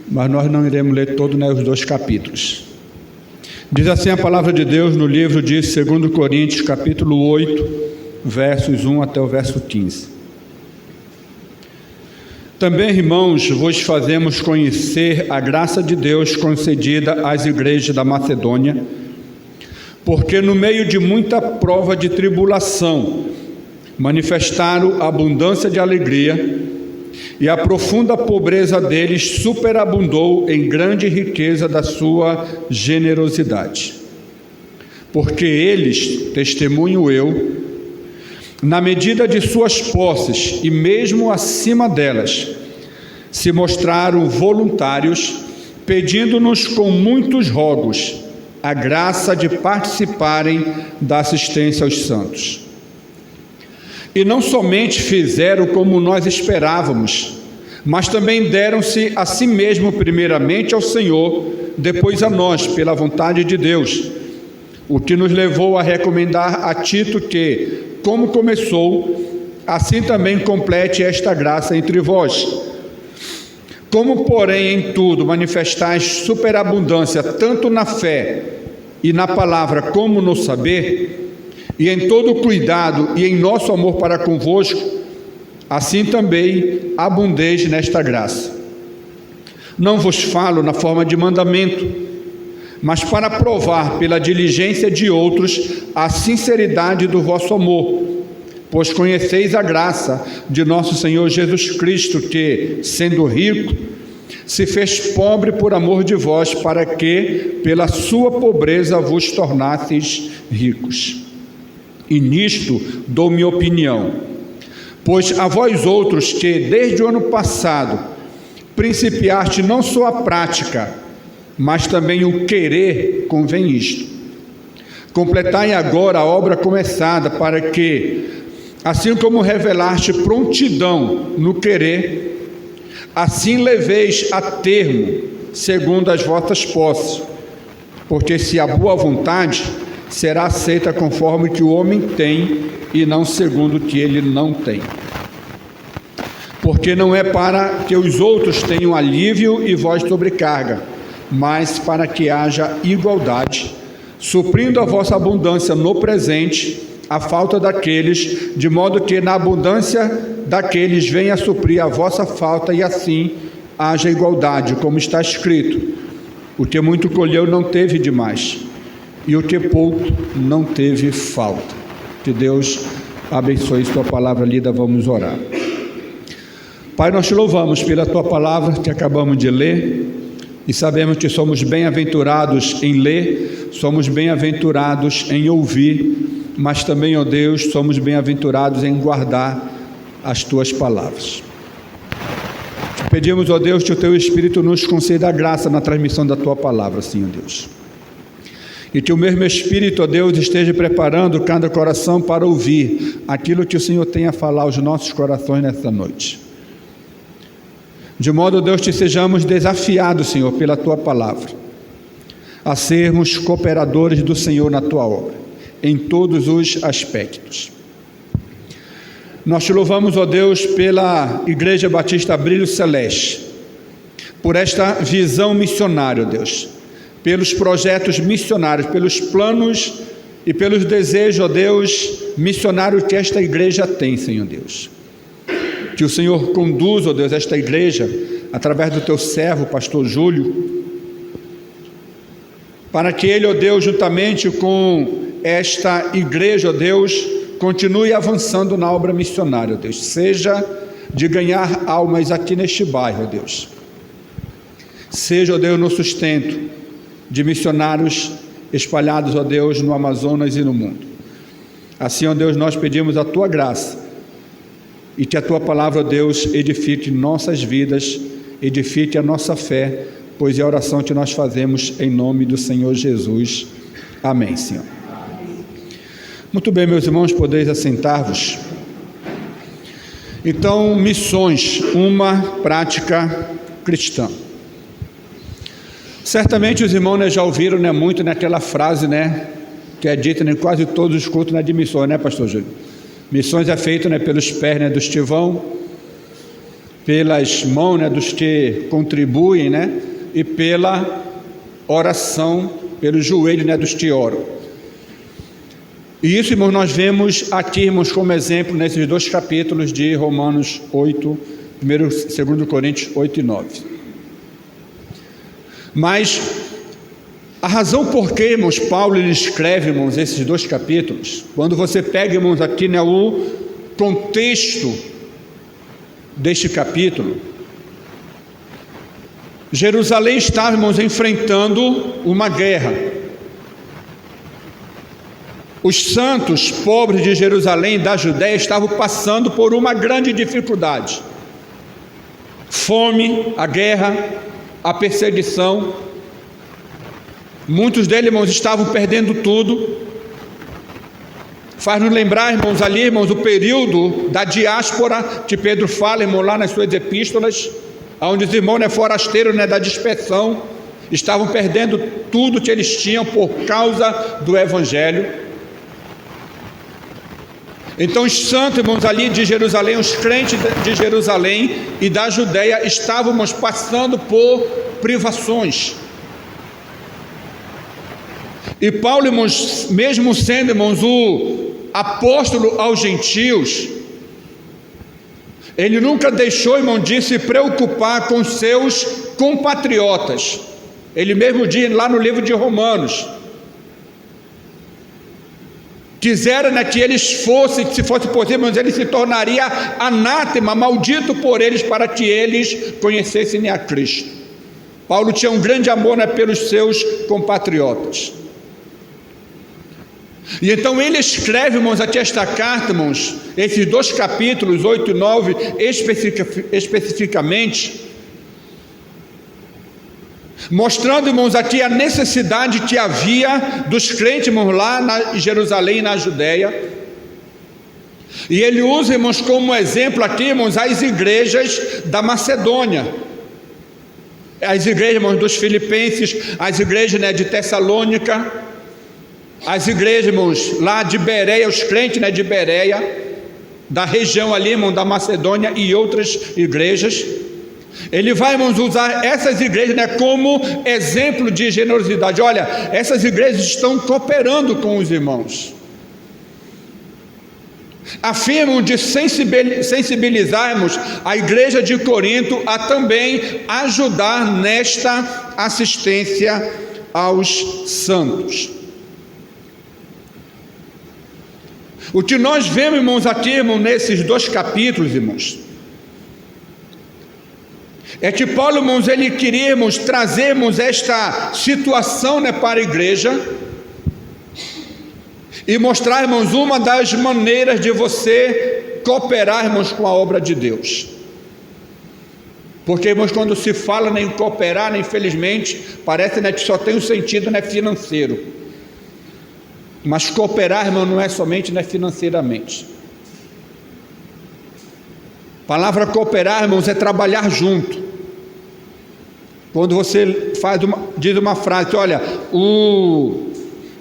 mas nós não iremos ler todo, né, os dois capítulos. Diz assim a palavra de Deus no livro de 2 Coríntios, capítulo 8, versos 1 até o verso 15. Também, irmãos, vos fazemos conhecer a graça de Deus concedida às igrejas da Macedônia, porque no meio de muita prova de tribulação, manifestaram abundância de alegria, e a profunda pobreza deles superabundou em grande riqueza da sua generosidade. Porque eles, testemunho eu, na medida de suas posses e mesmo acima delas, se mostraram voluntários, pedindo-nos com muitos rogos a graça de participarem da assistência aos santos. E não somente fizeram como nós esperávamos, mas também deram-se a si mesmo primeiramente ao Senhor, depois a nós, pela vontade de Deus, o que nos levou a recomendar a Tito que, como começou, assim também complete esta graça entre vós. Como, porém, em tudo manifestais superabundância, tanto na fé e na palavra como no saber, e em todo cuidado e em nosso amor para convosco, assim também abundeis nesta graça. Não vos falo na forma de mandamento, mas para provar pela diligência de outros a sinceridade do vosso amor, pois conheceis a graça de nosso Senhor Jesus Cristo, que, sendo rico, se fez pobre por amor de vós, para que, pela sua pobreza, vos tornasseis ricos. E nisto dou minha opinião, pois a vós outros que, desde o ano passado, principiaste não só a prática, mas também o querer, convém isto: completai agora a obra começada, para que, assim como revelaste prontidão no querer, assim leveis a termo, segundo as vossas posses. Porque se a boa vontade será aceita conforme que o homem tem, e não segundo o que ele não tem. Porque não é para que os outros tenham alívio e vós sobrecarga, mas para que haja igualdade, suprindo a vossa abundância no presente a falta daqueles, de modo que na abundância daqueles venha a suprir a vossa falta, e assim haja igualdade, como está escrito: o que muito colheu não teve demais, e o que pouco não teve falta. Que Deus abençoe sua palavra lida. Vamos orar. Pai, nós te louvamos pela tua palavra que acabamos de ler, e sabemos que somos bem-aventurados em ler, somos bem-aventurados em ouvir, mas também, ó Deus, somos bem-aventurados em guardar as tuas palavras. Te pedimos, ó Deus, que o teu Espírito nos conceda a graça na transmissão da tua palavra, Senhor Deus. E que o mesmo Espírito, ó Deus, esteja preparando cada coração para ouvir aquilo que o Senhor tem a falar aos nossos corações nessa noite. De modo, Deus, que sejamos desafiados, Senhor, pela tua palavra, a sermos cooperadores do Senhor na tua obra, em todos os aspectos. Nós te louvamos, ó Deus, pela Igreja Batista Brilho Celeste, por esta visão missionária, ó Deus, pelos projetos missionários, pelos planos e pelos desejos, ó Deus, missionários que esta igreja tem, Senhor Deus. Que o Senhor conduza, ó Deus, esta igreja, através do teu servo, pastor Júlio, para que ele, ó Deus, juntamente com esta igreja, ó Deus, continue avançando na obra missionária, ó Deus, seja de ganhar almas aqui neste bairro, ó Deus, seja, ó Deus, no sustento de missionários espalhados, ó Deus, no Amazonas e no mundo. Assim, ó Deus, nós pedimos a tua graça, e que a tua palavra, ó Deus, edifique nossas vidas, edifique a nossa fé, pois é a oração que nós fazemos em nome do Senhor Jesus. Amém, Senhor. Muito bem, meus irmãos, podeis assentar-vos. Então, missões, uma prática cristã. Certamente os irmãos, né, já ouviram, né, muito naquela frase, né, que é dita em quase todos os cultos, né, de missões, né, pastor Júlio? Missões é feito, né, pelos pés, né, dos que vão, pelas mãos, né, dos que contribuem, né, e pela oração, pelos joelhos, né, dos que oram. E isso, irmãos, nós vemos aqui, irmãos, como exemplo nesses dois capítulos de Romanos 8, 2 Coríntios 8 e 9. Mas a razão por que, irmãos, Paulo ele escreve, irmãos, esses dois capítulos, quando você pega, irmãos, aqui, né, o contexto deste capítulo, Jerusalém estava, irmãos, enfrentando uma guerra. Os santos pobres de Jerusalém e da Judéia estavam passando por uma grande dificuldade: fome, a guerra, a perseguição. Muitos deles, irmãos, estavam perdendo tudo. Faz-nos lembrar, irmãos, ali, irmãos, o período da diáspora que Pedro fala, irmão, lá nas suas epístolas, onde os irmãos, né, forasteiros, né, da dispersão, estavam perdendo tudo que eles tinham por causa do Evangelho. Então os santos, irmãos, ali de Jerusalém, os crentes de Jerusalém e da Judéia, estávamos passando por privações. E Paulo, irmãos, mesmo sendo, irmãos, o apóstolo aos gentios, ele nunca deixou, irmão, de se preocupar com seus compatriotas. Ele mesmo diz lá no livro de Romanos, quisera, né, que eles fossem, se fosse possível, ele se tornaria anátema, maldito por eles, para que eles conhecessem a Cristo. Paulo tinha um grande amor, né, pelos seus compatriotas. E então ele escreve, irmãos, aqui esta carta, irmãos, esses dois capítulos, 8 e 9, especificamente, mostrando, irmãos, aqui a necessidade que havia dos crentes, irmãos, lá em Jerusalém e na Judéia. E ele usa, irmãos, como exemplo aqui, irmãos, as igrejas da Macedônia, as igrejas, irmãos, dos Filipenses, as igrejas, né, de Tessalônica, as igrejas, irmãos, lá de Bereia, os crentes, né, de Bereia, da região ali, irmão, da Macedônia, e outras igrejas. Ele vai, irmãos, usar essas igrejas, né, como exemplo de generosidade. Olha, essas igrejas estão cooperando com os irmãos, afirmam de sensibilizarmos a igreja de Corinto a também ajudar nesta assistência aos santos. O que nós vemos, irmãos, aqui, irmãos, nesses dois capítulos, irmãos, é que Paulo, irmãos, ele queria, irmãos, trazermos esta situação, né, para a igreja e mostrar, irmãos, uma das maneiras de você cooperar, irmãos, com a obra de Deus. Porque, irmãos, quando se fala, né, em cooperar, né, infelizmente, parece, né, que só tem um sentido, né, financeiro. Mas cooperar, irmão, não é somente, né, financeiramente. A palavra cooperar, irmãos, é trabalhar junto. Quando você diz uma frase, olha,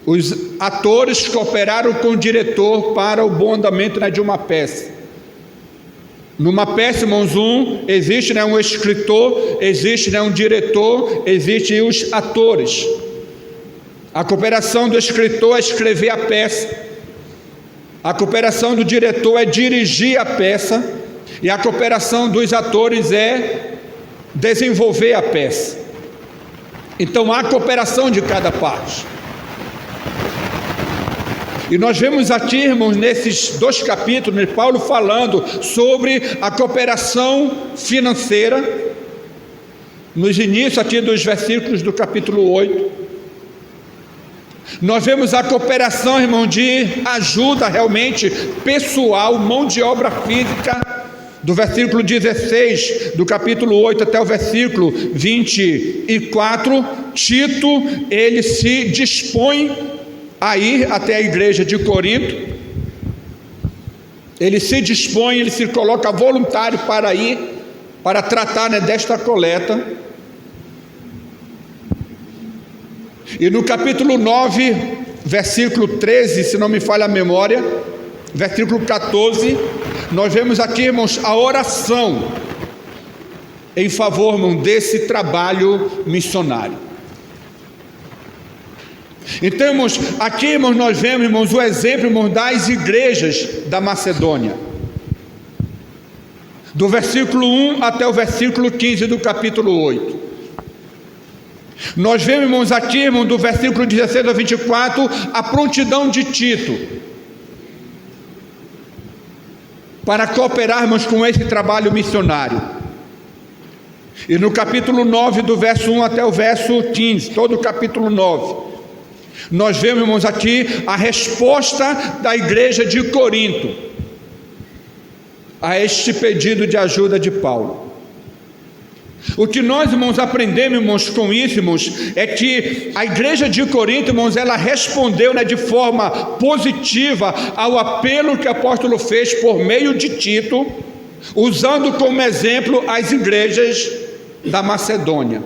os atores cooperaram com o diretor para o bom andamento, né, de uma peça. Numa peça, irmãos, existe, né, um escritor, existe, né, um diretor, existem os atores. A cooperação do escritor é escrever a peça, a cooperação do diretor é dirigir a peça, e a cooperação dos atores é desenvolver a peça. Então há cooperação de cada parte. E nós vemos aqui, irmãos, nesses dois capítulos, Paulo falando sobre a cooperação financeira, nos inícios aqui dos versículos do capítulo 8. Nós vemos a cooperação, irmão, de ajuda realmente pessoal, mão de obra física, do versículo 16 do capítulo 8 até o versículo 24, Tito, ele se dispõe a ir até a igreja de Corinto. Ele se dispõe, ele se coloca voluntário para ir, para tratar, né, desta coleta. E no capítulo 9, versículo 13, se não me falha a memória, versículo 14, nós vemos aqui, irmãos, a oração em favor, irmão, desse trabalho missionário. Então, irmãos, aqui, irmãos, nós vemos, irmãos, o exemplo, irmãos, das igrejas da Macedônia, do versículo 1 até o versículo 15 do capítulo 8. Nós vemos, irmãos, aqui, irmãos, do versículo 16 ao 24, a prontidão de Tito para cooperarmos com esse trabalho missionário. E no capítulo 9, do verso 1 até o verso 15, todo o capítulo 9, nós vemos, irmãos, aqui a resposta da igreja de Corinto a este pedido de ajuda de Paulo. O que nós, irmãos, aprendemos, irmãos, com isso, irmãos, é que a igreja de Corinto, irmãos, ela respondeu, né, de forma positiva ao apelo que o apóstolo fez por meio de Tito, usando como exemplo as igrejas da Macedônia.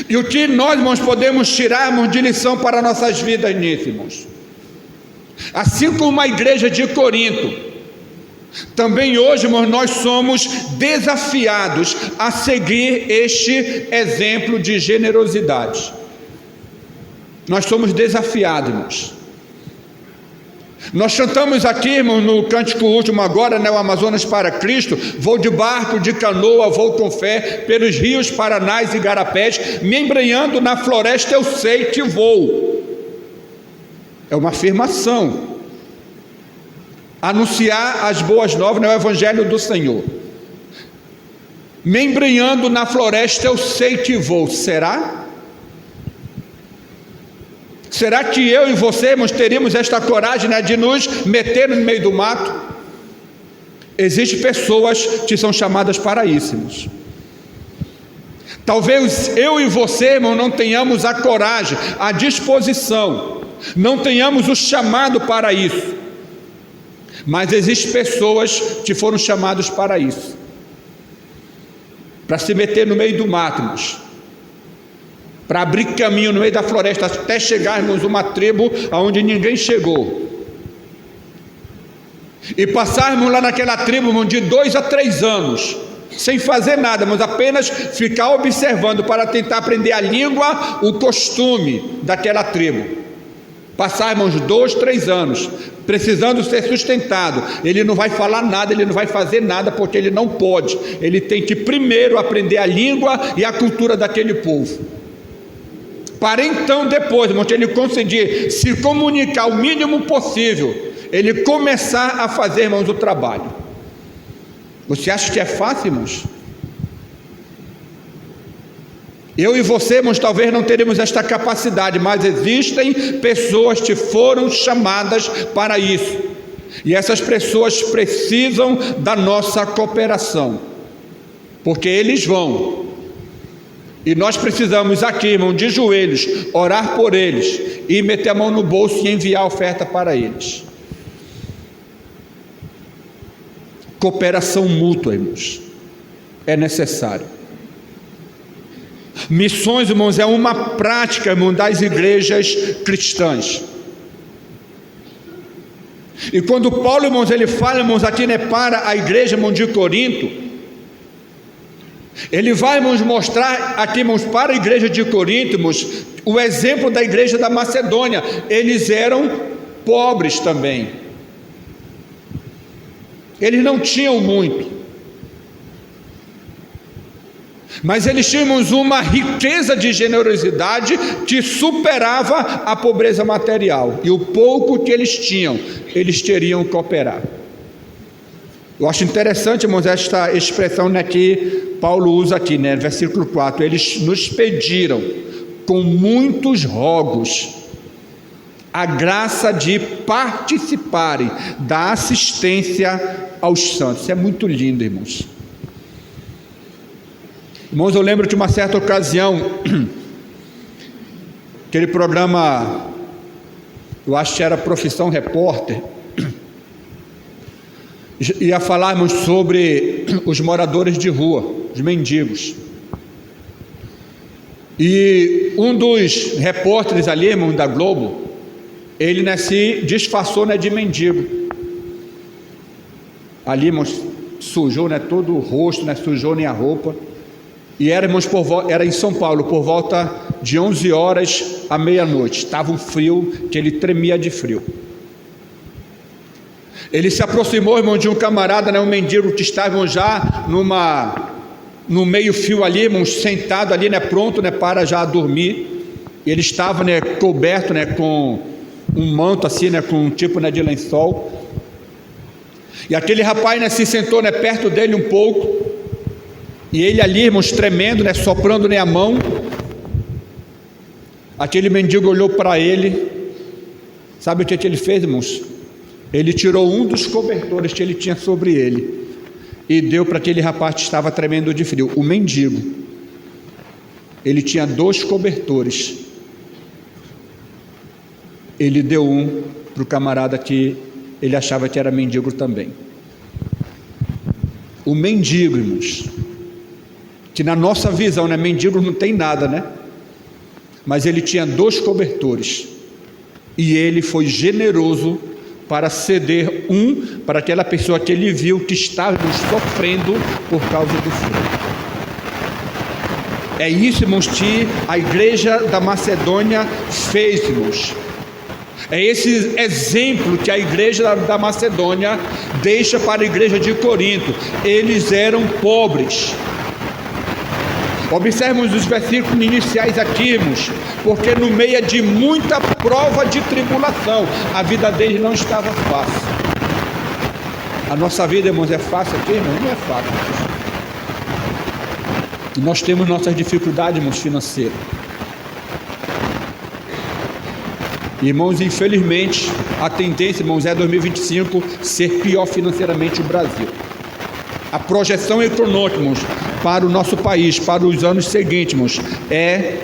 E o que nós, irmãos, podemos tirarmos de lição para nossas vidas nisso, irmãos? Assim como a igreja de Corinto, também hoje, irmãos, nós somos desafiados a seguir este exemplo de generosidade. Nós somos desafiados, irmãos. Nós cantamos aqui, irmãos, no cântico último agora, né, o Amazonas para Cristo: vou de barco, de canoa, vou com fé, pelos rios Paranás e Garapés, me embrenhando na floresta eu sei que vou. É uma afirmação. Anunciar as boas novas, né, o evangelho do Senhor. Me embrenhando na floresta eu sei que vou. Será? Será que eu e você, irmãos, teríamos esta coragem, né, de nos meter no meio do mato? Existem pessoas que são chamadas para isso, irmãos. Talvez eu e você, irmão, não tenhamos a coragem, a disposição, não tenhamos o chamado para isso. Mas existem pessoas que foram chamadas para isso, para se meter no meio do mato, irmãos, para abrir caminho no meio da floresta, até chegarmos a uma tribo aonde ninguém chegou, e passarmos lá naquela tribo, irmão, de 2 a 3 anos, sem fazer nada, mas apenas ficar observando para tentar aprender a língua, o costume daquela tribo. Passar, irmãos, 2, 3 anos, precisando ser sustentado. Ele não vai falar nada, ele não vai fazer nada, porque ele não pode. Ele tem que primeiro aprender a língua e a cultura daquele povo, para então depois, irmãos, ele conseguir se comunicar o mínimo possível, ele começar a fazer, irmãos, o trabalho. Você acha que é fácil, irmãos? Eu e você, irmãos, talvez não teremos esta capacidade, mas existem pessoas que foram chamadas para isso, e essas pessoas precisam da nossa cooperação, porque eles vão, e nós precisamos aqui, irmão, de joelhos, orar por eles, e meter a mão no bolso e enviar a oferta para eles. Cooperação mútua, irmãos, é necessário. Missões, irmãos, é uma prática, irmão, das igrejas cristãs. E quando Paulo, irmãos, ele fala, irmãos, aqui, né, para a igreja, irmão, de Corinto, ele vai, irmãos, mostrar aqui, irmãos, para a igreja de Corinto, irmãos, o exemplo da igreja da Macedônia. Eles eram pobres também, eles não tinham muito, mas eles tinham uma riqueza de generosidade que superava a pobreza material, e o pouco que eles tinham, eles teriam que cooperar. Eu acho interessante, irmãos, esta expressão, né, que Paulo usa aqui, né, versículo 4, eles nos pediram com muitos rogos a graça de participarem da assistência aos santos. Isso é muito lindo, irmãos. Irmãos, eu lembro de uma certa ocasião, aquele programa, eu acho que era Profissão Repórter, ia falar, irmãos, sobre os moradores de rua, os mendigos. E um dos repórteres ali, irmão, da Globo, ele, né, se disfarçou, né, de mendigo. Ali, irmãos, sujou, né, todo o rosto, né, sujou nem a roupa. E era, irmãos, era em São Paulo, por volta de 11 horas à meia-noite. Estava um frio, que ele tremia de frio. Ele se aproximou, irmão, de um camarada, né, um mendigo que estava, irmão, já no meio fio ali, irmãos, sentado ali, né, pronto, né, para já dormir. Ele estava, né, coberto, né, com um manto assim, né, com um tipo, né, de lençol. E aquele rapaz, né, se sentou, né, perto dele um pouco. E ele ali, irmãos, tremendo, né, soprando, né, a mão. Aquele mendigo olhou para ele. Sabe o que ele fez, irmãos? Ele tirou um dos cobertores que ele tinha sobre ele e deu para aquele rapaz que estava tremendo de frio. O mendigo, ele tinha 2 cobertores. Ele deu um para o camarada que ele achava que era mendigo também. O mendigo, irmãos, que na nossa visão, né, mendigo não tem nada, né? Mas ele tinha 2 cobertores e ele foi generoso para ceder um para aquela pessoa que ele viu que estava sofrendo por causa do frio. É isso, irmãos, que a igreja da Macedônia fez, irmãos. É esse exemplo que a igreja da Macedônia deixa para a igreja de Corinto. Eles eram pobres. Observemos os versículos iniciais aqui, irmãos, porque no meio de muita prova de tribulação, a vida deles não estava fácil. A nossa vida, irmãos, é fácil aqui, irmãos? Não é fácil. E nós temos nossas dificuldades, irmãos, financeiras. Irmãos, infelizmente, a tendência, irmãos, é 2025 ser pior financeiramente o Brasil. A projeção econômica, irmãos, para o nosso país, para os anos seguintes, irmãos, é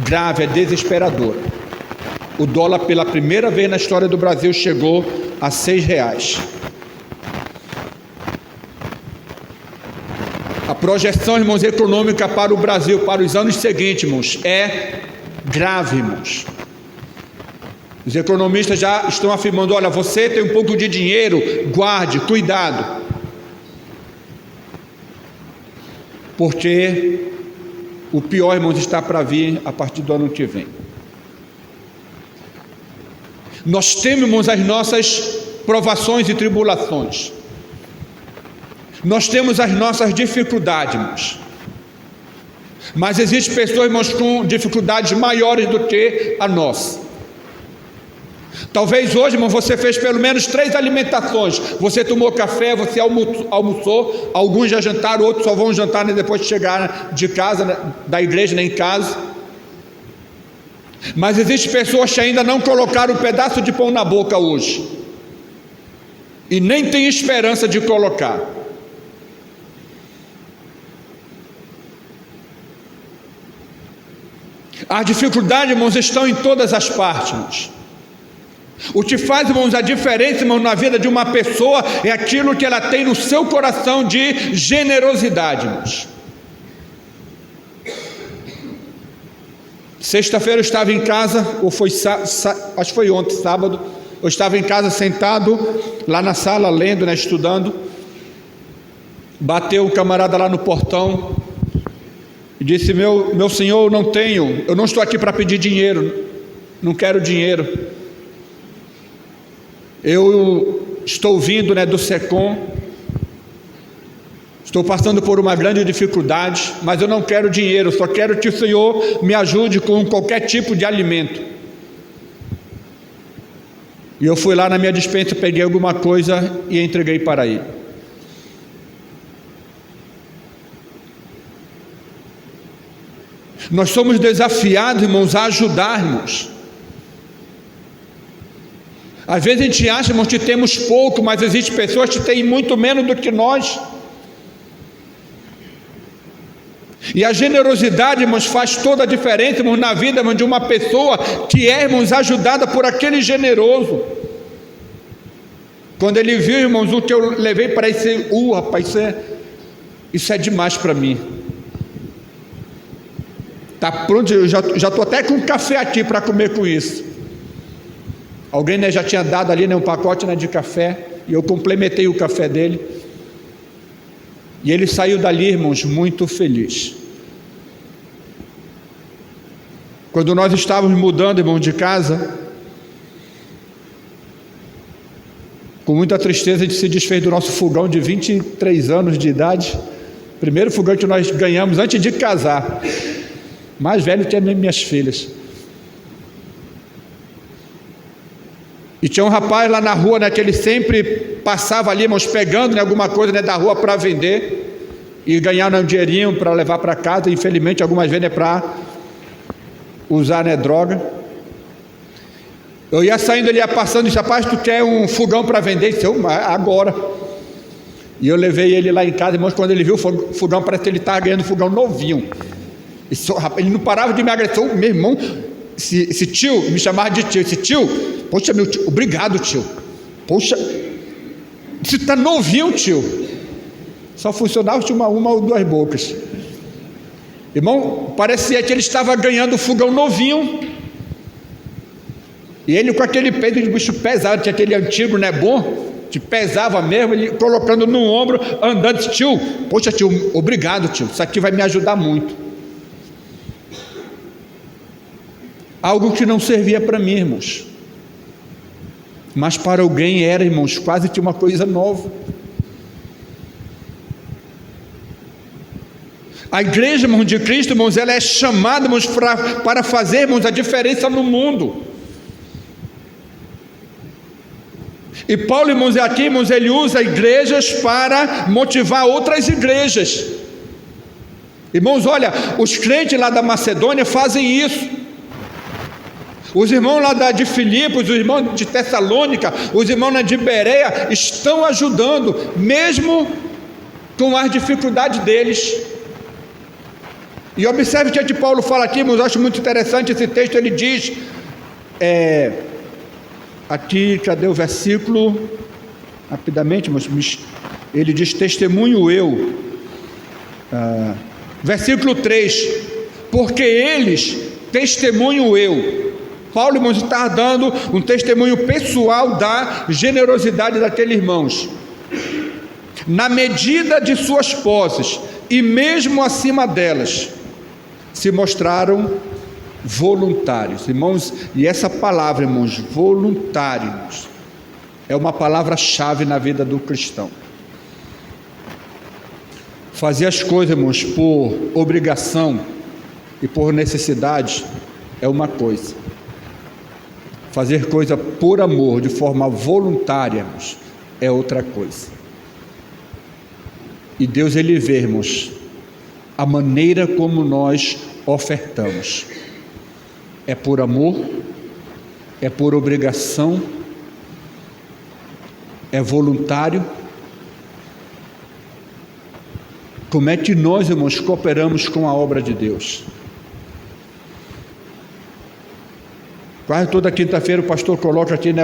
grave, é desesperadora. O dólar, pela primeira vez na história do Brasil, chegou a R$6. A projeção, irmãos, econômica para o Brasil, para os anos seguintes, irmãos, é grave, irmãos. Os economistas já estão afirmando: olha, você tem um pouco de dinheiro, guarde, cuidado. Porque o pior, irmãos, está para vir a partir do ano que vem. Nós temos as nossas provações e tribulações. Nós temos as nossas dificuldades, irmãos. Mas existem pessoas, irmãos, com dificuldades maiores do que a nossa. Talvez hoje, irmão, você fez pelo menos 3 alimentações. Você tomou café, você almoçou, alguns já jantaram, outros só vão jantar, né, depois de chegar de casa, né, da igreja, né, em casa. Mas existem pessoas que ainda não colocaram um pedaço de pão na boca hoje. E nem tem esperança de colocar. As dificuldades, irmãos, estão em todas as partes, irmãos. O que faz, irmãos, a diferença, irmãos, na vida de uma pessoa é aquilo que ela tem no seu coração de generosidade, irmãos. Sexta-feira eu estava em casa, ou foi acho que foi ontem, sábado. Eu estava em casa sentado lá na sala, lendo, né, estudando. Bateu um camarada lá no portão e disse: meu senhor, eu não estou aqui para pedir dinheiro, não quero dinheiro. Eu estou vindo, né, do SECOM, estou passando por uma grande dificuldade, mas eu não quero dinheiro, só quero que o Senhor me ajude com qualquer tipo de alimento. E eu fui lá na minha despensa, peguei alguma coisa e entreguei para ele. Nós somos desafiados, irmãos, a ajudarmos. Às vezes a gente acha, irmãos, que temos pouco, mas existem pessoas que têm muito menos do que nós. E a generosidade, irmãos, faz toda a diferença, irmãos, na vida, irmãos, de uma pessoa que é, irmãos, ajudada por aquele generoso. Quando ele viu, irmãos, o que eu levei para esse, rapaz, isso é demais para mim. Tá pronto, eu já estou até com um café aqui para comer com isso. Alguém, né, já tinha dado ali, né, um pacote, né, de café, e eu complementei o café dele. E ele saiu dali, irmãos, muito feliz. Quando nós estávamos mudando, irmãos, de casa, com muita tristeza a gente se desfez do nosso fogão de 23 anos de idade. Primeiro fogão que nós ganhamos antes de casar. Mais velho que minhas filhas. E tinha um rapaz lá na rua, né, que ele sempre passava ali, irmãos, pegando, né, alguma coisa, né, da rua para vender e ganhar, né, um dinheirinho para levar para casa. Infelizmente, algumas vezes é para usar, né, droga. Eu ia saindo, ele ia passando e disse: rapaz, tu quer um fogão para vender? Eu disse: agora. E eu levei ele lá em casa, irmãos, quando ele viu o fogão, parece que ele estava ganhando um fogão novinho. Ele não parava de me agradecer. Meu irmão, esse tio, me chamava de tio, esse tio, poxa, meu tio, obrigado, tio. Poxa, você está novinho, tio. Só funcionava, tinha uma ou duas bocas. Irmão, parecia que ele estava ganhando um fogão novinho. E ele com aquele peito de bicho pesado, que aquele antigo não é bom, que pesava mesmo, ele colocando no ombro, andando. Tio, poxa, tio, obrigado, tio, isso aqui vai me ajudar muito. Algo que não servia para mim, irmãos, mas para alguém era, irmãos, quase que uma coisa nova. A igreja, irmãos, de Cristo, irmãos, ela é chamada, irmãos, para fazer, irmãos, a diferença no mundo. E Paulo, irmãos, aqui, irmãos, ele usa igrejas para motivar outras igrejas. Irmãos, olha, os crentes lá da Macedônia fazem isso. Os irmãos lá de Filipos, os irmãos de Tessalônica, os irmãos lá de Bereia estão ajudando, mesmo com as dificuldades deles. E observe o que Paulo fala aqui, irmãos, eu acho muito interessante esse texto. Ele diz, aqui, cadê o versículo? Rapidamente, irmãos, ele diz: testemunho eu, versículo 3, porque eles, testemunho eu. Paulo, irmãos, está dando um testemunho pessoal da generosidade daqueles irmãos, na medida de suas posses, e mesmo acima delas, se mostraram voluntários, irmãos. E essa palavra, irmãos, voluntários, é uma palavra-chave na vida do cristão. Fazer as coisas, irmãos, por obrigação e por necessidade é uma coisa. Fazer coisa por amor, de forma voluntária, irmãos, é outra coisa. E Deus, ele vê, irmãos, a maneira como nós ofertamos. É por amor, é por obrigação, é voluntário. Como é que nós, irmãos, cooperamos com a obra de Deus? Quase toda quinta-feira o pastor coloca aqui, né,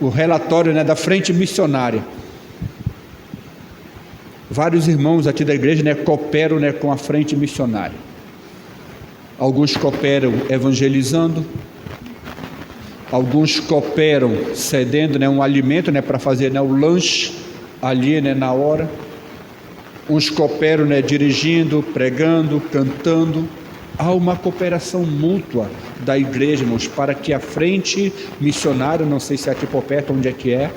o relatório, né, da frente missionária. Vários irmãos aqui da igreja, né, cooperam, né, com a frente missionária. Alguns cooperam evangelizando, alguns cooperam cedendo, né, um alimento, né, para fazer, né, o lanche ali, né, na hora. Uns cooperam, né, dirigindo, pregando, cantando. Há uma cooperação mútua da igreja, irmãos, para que a frente missionária, não sei se é aqui por perto, onde é que é,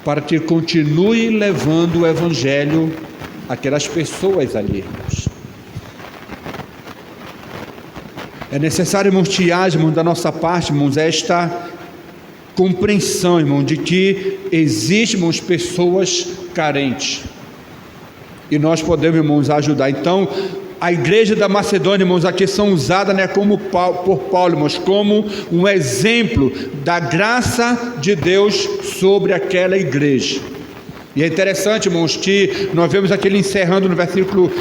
para que continue levando o evangelho àquelas pessoas ali, irmãos. É necessário, irmãos, que haja, irmãos, da nossa parte, irmãos, esta compreensão, irmão, de que existem, irmãos, pessoas carentes, e nós podemos, irmãos, ajudar. Então, a igreja da Macedônia, irmãos, aqui são usadas, né, por Paulo, irmãos, como um exemplo da graça de Deus sobre aquela igreja. E é interessante, irmãos, que nós vemos aqui ele encerrando no versículo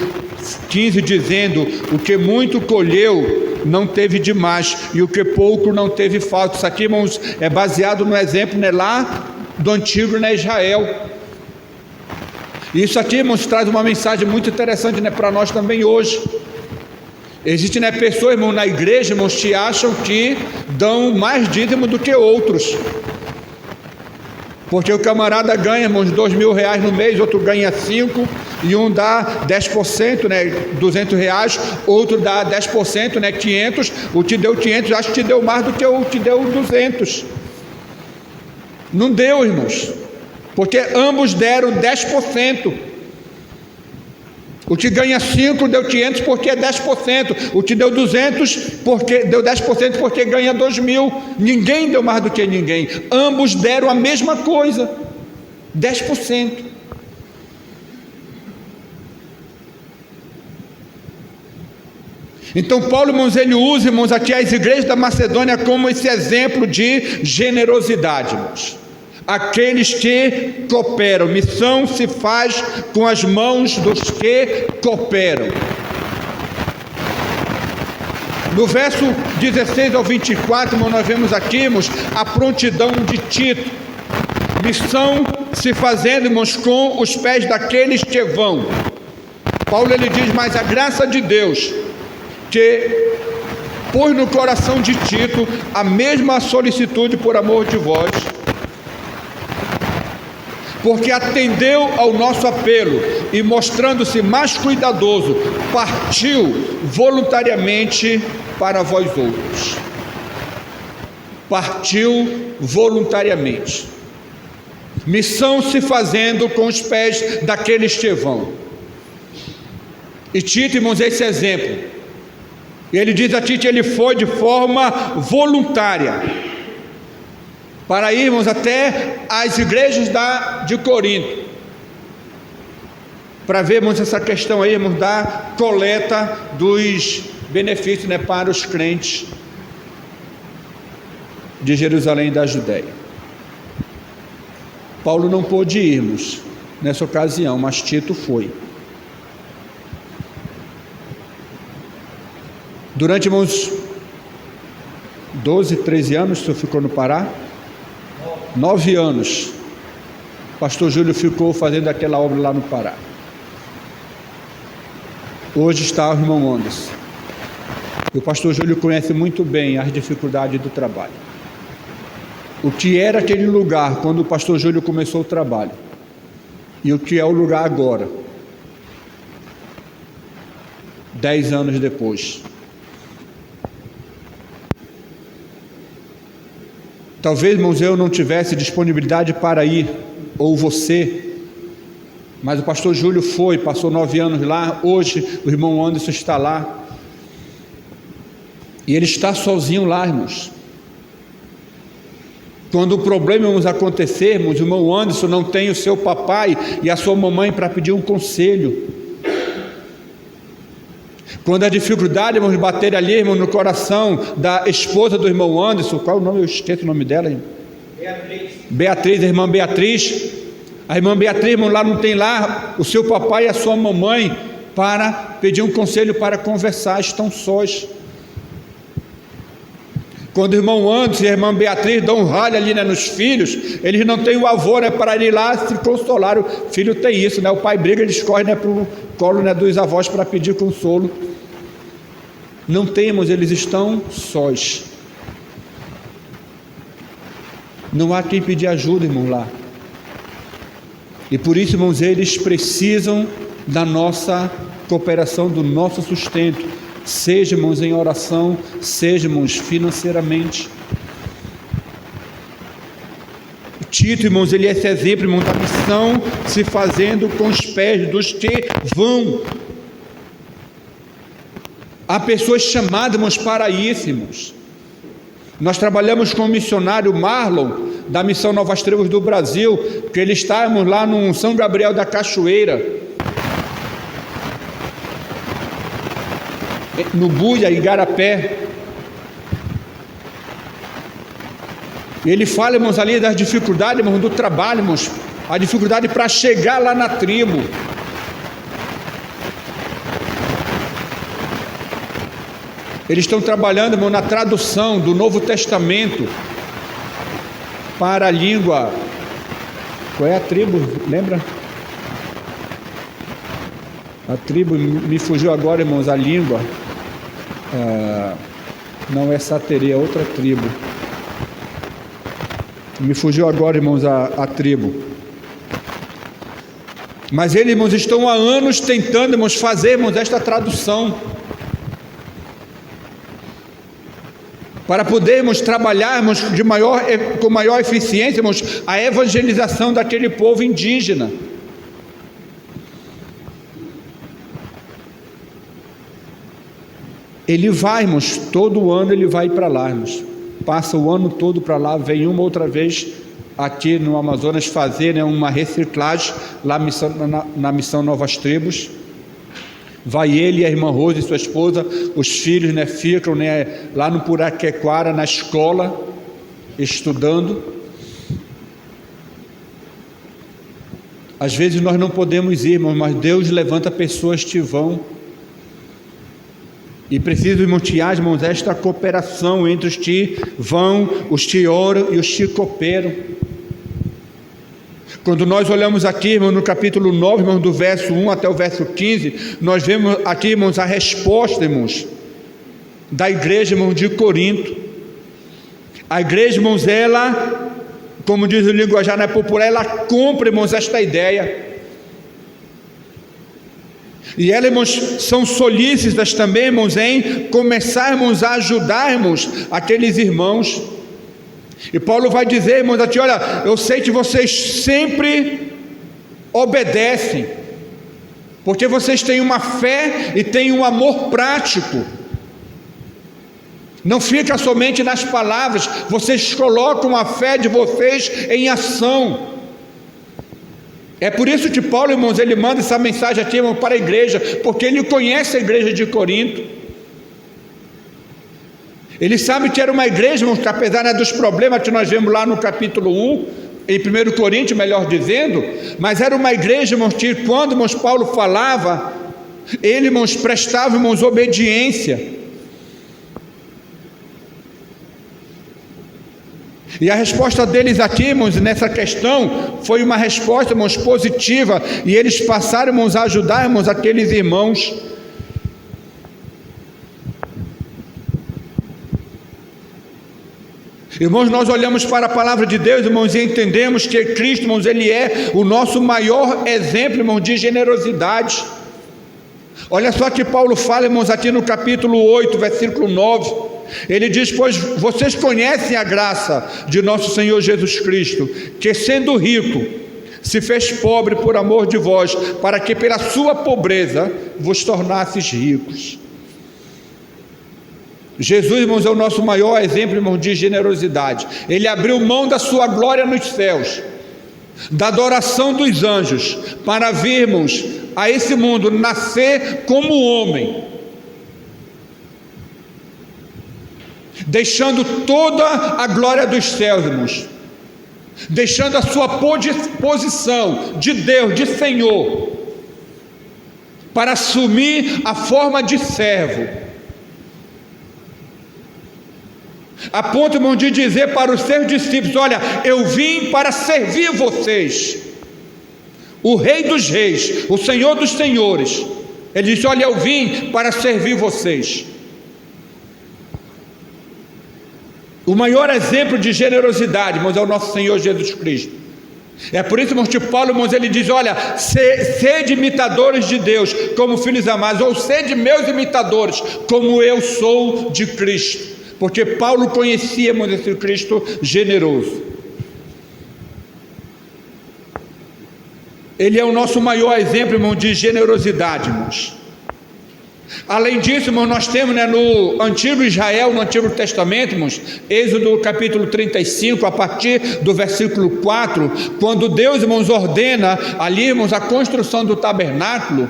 15, dizendo: o que muito colheu não teve demais, e o que pouco não teve falta. Isso aqui, irmãos, é baseado no exemplo, né, lá do antigo, né, Israel. Isso aqui, irmãos, traz uma mensagem muito interessante, né, para nós também hoje. Existem, né, pessoas, irmãos, na igreja, irmãos, que acham que dão mais dízimo do que outros, porque o camarada ganha, irmãos, R$2.000 no mês, outro ganha 5, e um dá 10%, né, R$200, outro dá 10%, né, 500, o te deu 500, acho que te deu mais do que o te deu 200. Não deu, irmãos, porque ambos deram 10%. O que ganha 5 deu 500 porque é 10%. O que deu 200 porque deu 10% porque ganha 2.000. Ninguém deu mais do que ninguém. Ambos deram a mesma coisa, 10%. Então Paulo, irmãos, ele usa, irmãos, aqui as igrejas da Macedônia como esse exemplo de generosidade, irmãos. Aqueles que cooperam, missão se faz com as mãos dos que cooperam. No verso 16 ao 24, irmãos, nós vemos aqui, irmãos, a prontidão de Tito. Missão se fazendo, irmãos, com os pés daqueles que vão. Paulo, ele diz: mas a graça de Deus, que pôs no coração de Tito a mesma solicitude por amor de vós, porque atendeu ao nosso apelo e, mostrando-se mais cuidadoso, partiu voluntariamente para vós outros. Partiu voluntariamente. Missão se fazendo com os pés daqueles que vão. E Tito, irmãos, é esse exemplo. Ele diz a Tito: ele foi de forma voluntária para irmos até as igrejas de Corinto, para vermos essa questão aí, irmãos, da coleta dos benefícios, né, para os crentes de Jerusalém e da Judéia. Paulo não pôde irmos nessa ocasião, mas Tito foi. Durante, irmãos, 12, 13 anos, o senhor ficou no Pará? 9 anos, o pastor Júlio ficou fazendo aquela obra lá no Pará. Hoje está o irmão Anderson. E o pastor Júlio conhece muito bem as dificuldades do trabalho. O que era aquele lugar quando o pastor Júlio começou o trabalho, e o que é o lugar agora, 10 anos depois. Talvez, irmãos, eu não tivesse disponibilidade para ir, ou você, mas o pastor Júlio foi, passou 9 anos lá. Hoje o irmão Anderson está lá, e ele está sozinho lá, irmãos. Quando o problema, irmãos, acontecer, irmãos, o irmão Anderson não tem o seu papai e a sua mamãe para pedir um conselho. Quando a dificuldade, irmãos, bater ali, irmão, no coração da esposa do irmão Anderson, qual é o nome? Eu esqueço o nome dela, irmão. Beatriz, a irmã Beatriz. A irmã Beatriz, irmão, lá não tem lá o seu papai e a sua mamãe para pedir um conselho, para conversar, estão sós. Quando o irmão Anderson e a irmã Beatriz dão um ralho ali, né, nos filhos, eles não têm o avô, né, para ir lá se consolar. O filho tem isso, né? O pai briga, eles correm, né, para o colo, né, dos avós para pedir consolo. Não temos, eles estão sós. Não há quem pedir ajuda, irmão, lá. E por isso, irmãos, eles precisam da nossa cooperação, do nosso sustento. Seja, irmãos, em oração, seja, irmãos, financeiramente. Tito, irmãos, ele é esse exemplo, irmão, da missão se fazendo com os pés dos que vão. Há pessoas chamadas, irmãos, para isso, irmãos. Nós trabalhamos com o missionário Marlon, da Missão Novas Tribos do Brasil, que ele está, irmãos, lá no São Gabriel da Cachoeira. no Buia, Igarapé. E ele fala, irmãos, ali das dificuldades, irmãos, do trabalho, irmãos, a dificuldade para chegar lá na tribo. Eles estão trabalhando, irmão, na tradução do Novo Testamento para a língua. Qual é a tribo? Lembra? A tribo, me fugiu agora, irmãos, a língua. Não é Saterê, é outra tribo. Me fugiu agora, irmãos, a tribo. Mas eles, irmãos, estão há anos tentando, irmãos, fazer, irmãos, esta tradução. Para podermos trabalharmos com maior eficiência, irmãos, a evangelização daquele povo indígena. Ele vai, irmãos, todo ano ele vai para lá, irmãos. Passa o ano todo para lá, vem uma outra vez aqui no Amazonas fazer, né, uma reciclagem lá na missão Novas Tribos. Vai ele e a irmã Rose e sua esposa, os filhos, né, ficam, né, lá no Puraquequara, na escola, estudando. Às vezes nós não podemos ir, irmãos, mas Deus levanta pessoas que vão. E preciso, irmãos, irmãos, esta cooperação entre os que vão, os que oram e os que cooperam. Quando nós olhamos aqui, irmãos, no capítulo 9, irmãos, do verso 1 até o verso 15, nós vemos aqui, irmãos, a resposta, irmãos, da igreja, irmãos, de Corinto. A igreja, irmãos, ela, como diz o linguajar popular, ela compra, irmãos, esta ideia. E elas, irmãos, são solícitas também, irmãos, em começarmos a ajudarmos aqueles irmãos. E Paulo vai dizer, irmãos, aqui, olha, eu sei que vocês sempre obedecem, porque vocês têm uma fé e têm um amor prático. Não fica somente nas palavras, vocês colocam a fé de vocês em ação. É por isso que Paulo, irmãos, ele manda essa mensagem aqui, irmãos, para a igreja, porque ele conhece a igreja de Corinto. Ele sabe que era uma igreja, irmãos, que apesar, né, dos problemas que nós vemos lá no capítulo 1, em 1 Coríntios, melhor dizendo, mas era uma igreja, irmãos, que quando, irmãos, Paulo falava, ele, irmãos, prestava, irmãos, obediência. E a resposta deles aqui, irmãos, nessa questão, foi uma resposta, irmãos, positiva, e eles passaram, irmãos, a ajudar, irmãos, aqueles irmãos. Irmãos, nós olhamos para a palavra de Deus, irmãos, e entendemos que Cristo, irmãos, ele é o nosso maior exemplo, irmãos, de generosidade. Olha só que Paulo fala, irmãos, aqui no capítulo 8, versículo 9, ele diz, pois vocês conhecem a graça de nosso Senhor Jesus Cristo, que sendo rico, se fez pobre por amor de vós, para que pela sua pobreza vos tornasseis ricos. Jesus, irmãos, é o nosso maior exemplo, irmãos, de generosidade. Ele abriu mão da sua glória nos céus, da adoração dos anjos, para virmos a esse mundo nascer como homem, deixando toda a glória dos céus, irmãos, deixando a sua posição de Deus, de Senhor, para assumir a forma de servo, a ponto, irmão, de dizer para os seus discípulos, olha, eu vim para servir vocês, o Rei dos Reis, o Senhor dos Senhores. Ele disse, olha, eu vim para servir vocês. O maior exemplo de generosidade, irmãos, é o nosso Senhor Jesus Cristo. É por isso, irmãos, que Paulo, irmãos, ele diz, olha, sede imitadores de Deus, como filhos amados, ou sede meus imitadores, como eu sou de Cristo. Porque Paulo conhecia, irmãos, esse Cristo generoso. Ele é o nosso maior exemplo, irmão, de generosidade, irmãos. Além disso, irmãos, nós temos, né, no antigo Israel, no Antigo Testamento, irmãos, Êxodo capítulo 35, a partir do versículo 4, quando Deus, irmãos, ordena ali, irmãos, a construção do tabernáculo,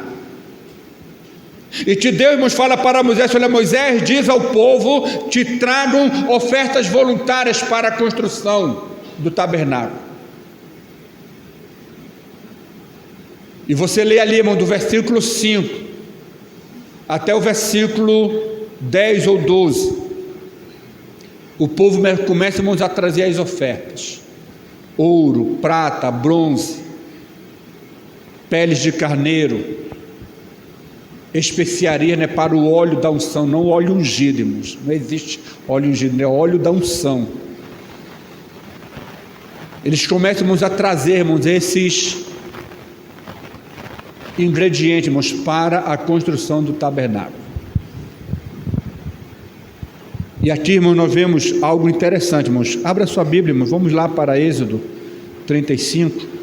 E que Deus nos fala para Moisés: olha, Moisés, diz ao povo, te tragam ofertas voluntárias para a construção do tabernáculo. E você lê ali, irmão, do versículo 5 até o versículo 10 ou 12. O povo começa, irmãos, a trazer as ofertas: ouro, prata, bronze, peles de carneiro, especiaria, né, para o óleo da unção, não óleo ungido, irmãos. Não existe óleo ungido, é óleo da unção. Eles começam, irmãos, a trazer, irmãos, esses ingredientes, irmãos, para a construção do tabernáculo. E aqui, irmãos, nós vemos algo interessante, irmãos. Abra sua Bíblia, irmãos, vamos lá para Êxodo 35.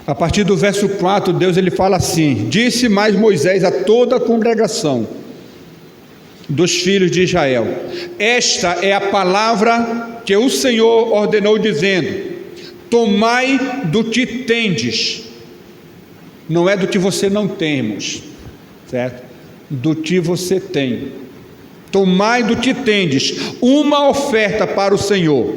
A partir do verso 4, Deus ele fala assim: disse mais Moisés a toda a congregação dos filhos de Israel: esta é a palavra que o Senhor ordenou, dizendo: tomai do que tendes, não é do que você não tem, irmãos, certo? Do que você tem. Tomai do que tendes uma oferta para o Senhor,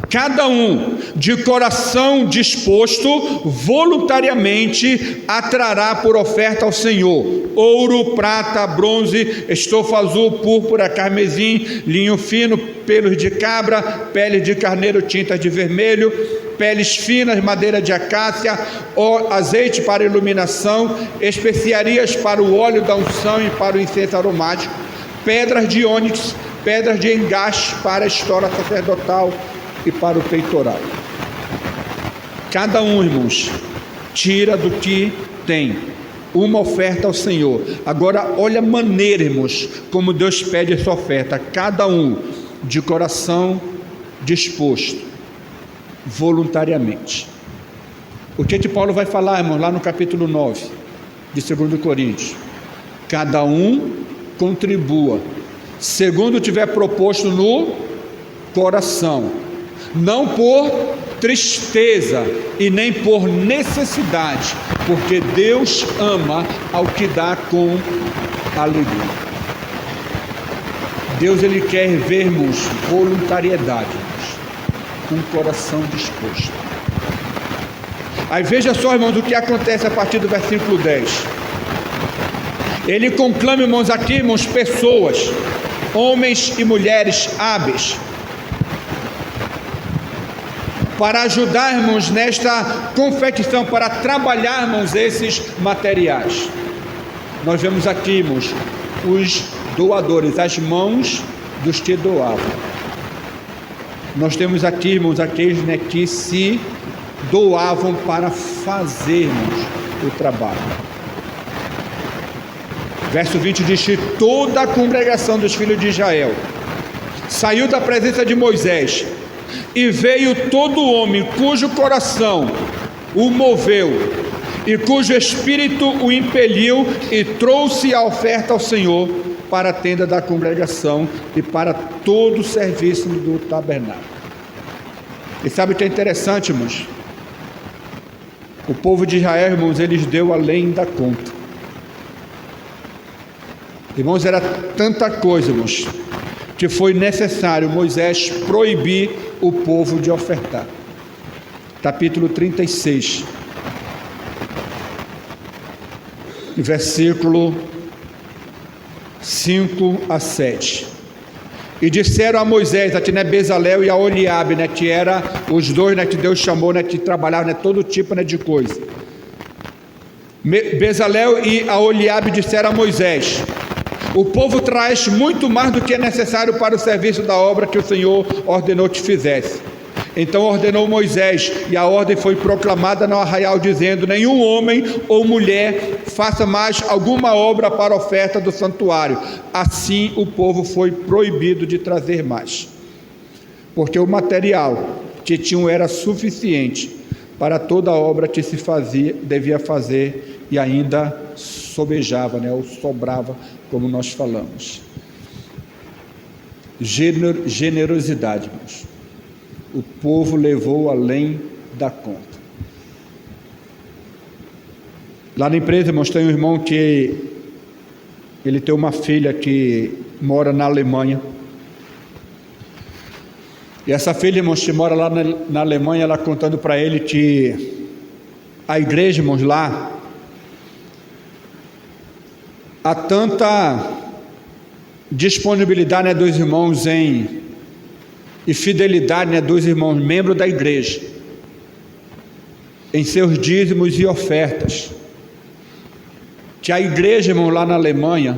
cada um de coração disposto, voluntariamente atrará por oferta ao Senhor ouro, prata, bronze, estofa azul, púrpura, carmesim, linho fino, pelos de cabra, pele de carneiro, tintas de vermelho, peles finas, madeira de acácia, azeite para iluminação, especiarias para o óleo da unção e para o incenso aromático, pedras de ônix, pedras de engaste para a estola sacerdotal e para o peitoral. Cada um, irmãos, tira do que tem uma oferta ao Senhor. Agora olha a maneira, irmãos, como Deus pede essa oferta: cada um de coração disposto, voluntariamente. O que Paulo vai falar, irmãos, lá no capítulo 9 de 2 Coríntios? Cada um contribua segundo tiver proposto no coração, não por tristeza e nem por necessidade, porque Deus ama ao que dá com alegria. Deus ele quer vermos voluntariedade, com o coração disposto. Aí veja só, irmãos, o que acontece a partir do versículo 10. Ele conclama, irmãos, aqui, irmãos, pessoas, homens e mulheres hábeis, para ajudarmos nesta confecção, para trabalharmos esses materiais. Nós vemos aqui, irmãos, os doadores, as mãos dos que doavam. Nós temos aqui, irmãos, aqueles, né, que se doavam para fazermos o trabalho. Verso 20 diz que toda a congregação dos filhos de Israel saiu da presença de Moisés, e veio todo homem cujo coração o moveu e cujo espírito o impeliu, e trouxe a oferta ao Senhor para a tenda da congregação e para todo o serviço do tabernáculo. E sabe o que é interessante, irmãos? O povo de Israel, irmãos, eles deu além da conta. Irmãos, era tanta coisa, irmãos, que foi necessário Moisés proibir o povo de ofertar. Capítulo 36, versículo 5 a 7. E disseram a Moisés, a Bezalel e a Oliabe, né, que era os dois, né, que Deus chamou, né, que trabalhavam, né, todo tipo, né, de coisa. Bezalel e a Oliabe disseram a Moisés: o povo traz muito mais do que é necessário para o serviço da obra que o Senhor ordenou que fizesse. Então ordenou Moisés, e a ordem foi proclamada no arraial, dizendo: nenhum homem ou mulher faça mais alguma obra para a oferta do santuário. Assim o povo foi proibido de trazer mais, porque o material que tinham era suficiente para toda a obra que se fazia, devia fazer, e ainda sobejava, né? Ou sobrava, como nós falamos. Generosidade, irmãos. O povo levou além da conta. Lá na empresa, irmãos, tem um irmão que ele tem uma filha que mora na Alemanha. E essa filha, irmãos, que mora lá na Alemanha, ela contando para ele que a igreja, irmãos, lá há tanta disponibilidade, né, dos irmãos e fidelidade, né, dos irmãos membros da igreja em seus dízimos e ofertas, que a igreja, irmão, lá na Alemanha,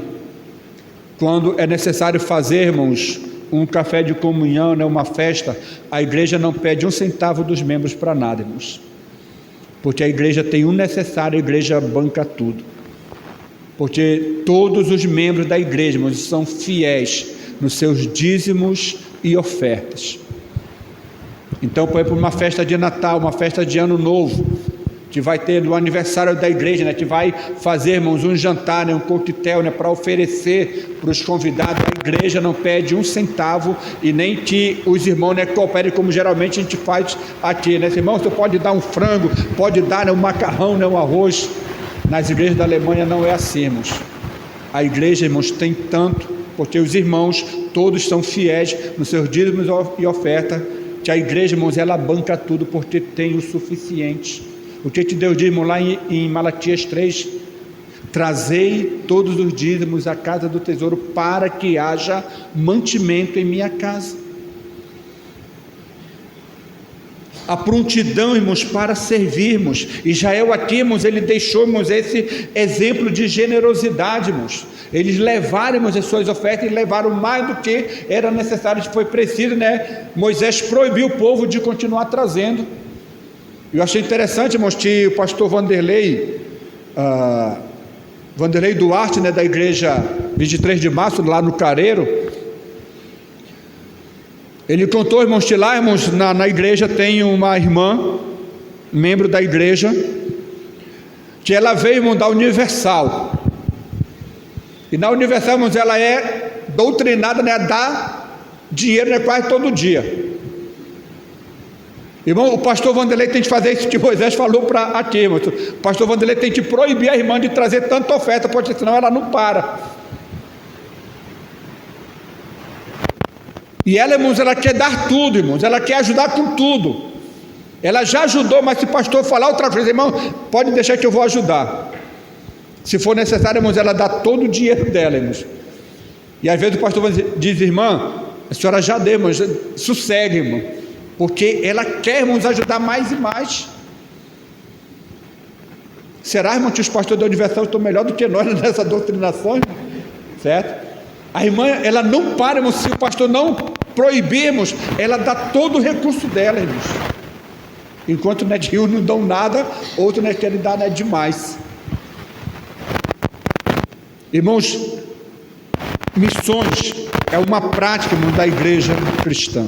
quando é necessário fazer, irmãos, um café de comunhão, né, uma festa, a igreja não pede um centavo dos membros para nada, irmãos, porque a igreja tem o necessário, a igreja banca tudo, porque todos os membros da igreja, irmãos, são fiéis nos seus dízimos e ofertas. Então, por exemplo, uma festa de Natal, uma festa de Ano Novo, que vai ter o aniversário da igreja, né, que vai fazer, irmãos, um jantar, né, um coquetel, né, para oferecer para os convidados. A igreja não pede um centavo e nem que os irmãos, né, cooperem como geralmente a gente faz aqui, né? Irmãos, você pode dar um frango, pode dar, né, um macarrão, né, um arroz. Nas igrejas da Alemanha não é assim, irmãos. A igreja, irmãos, tem tanto, porque os irmãos todos são fiéis nos seus dízimos e oferta, que a igreja, irmãos, ela banca tudo porque tem o suficiente. O que Deus diz, irmão, lá em Malaquias 3, trazei todos os dízimos à casa do tesouro para que haja mantimento em minha casa. A prontidão, irmãos, para servirmos. Israel aqui, irmãos, ele deixou, irmãos, esse exemplo de generosidade, irmãos. Eles levaram, irmãos, as suas ofertas e levaram mais do que era necessário, foi preciso, né? Moisés proibiu o povo de continuar trazendo. Eu achei interessante, irmãos, que o pastor Vanderlei Duarte, né, da igreja 23 de março, lá no Careiro, ele contou, irmãos, que lá, irmãos, na igreja tem uma irmã, membro da igreja, que ela veio, irmão, da Universal. E na Universal, irmãos, ela é doutrinada, né, a dar dinheiro, né, quase todo dia. Irmão, o pastor Vanderlei tem que fazer isso que Moisés falou para aqui, irmão. O pastor Vanderlei tem que proibir a irmã de trazer tanta oferta, porque senão ela não para. E ela, irmãos, ela quer dar tudo, irmãos, ela quer ajudar com tudo. Ela já ajudou, mas se o pastor falar outra vez, irmão, pode deixar que eu vou ajudar. Se for necessário, irmãos, ela dá todo o dinheiro dela, irmãos. E às vezes o pastor diz, irmã, a senhora já deu, irmão, sossegue, irmão. Porque ela quer, irmãos, ajudar mais e mais. Será, irmão, que os pastores da Universal estão melhor do que nós nessa doutrinação, irmão? Certo? A irmã, ela não para, irmão, se o pastor não proibirmos, ela dá todo o recurso dela, irmãos. Enquanto, né, de uns não dão nada, outros, né, querem dar, né, demais. Irmãos, missões é uma prática, irmão, da igreja cristã.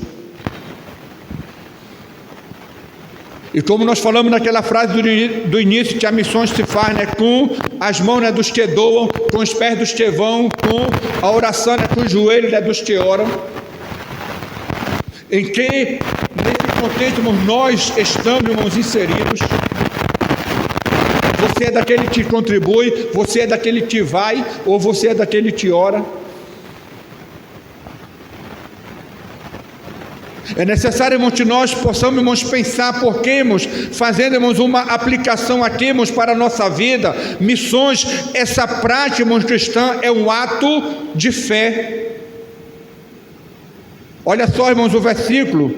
E como nós falamos naquela frase do início, que a missão se faz, né, com as mãos, né, dos que doam, com os pés dos que vão, com a oração, né, com os joelhos, né, dos que oram. Em que, nesse contexto, irmãos, nós estamos, irmãos, inseridos. Você é daquele que contribui, você é daquele que vai, ou você é daquele que ora. É necessário, irmãos, que nós possamos, irmãos, pensar, porque, irmãos, fazendo, irmãos, uma aplicação aqui, irmãos, para a nossa vida, missões, essa prática, irmãos, cristã, é um ato de fé. Olha só, irmãos, o versículo,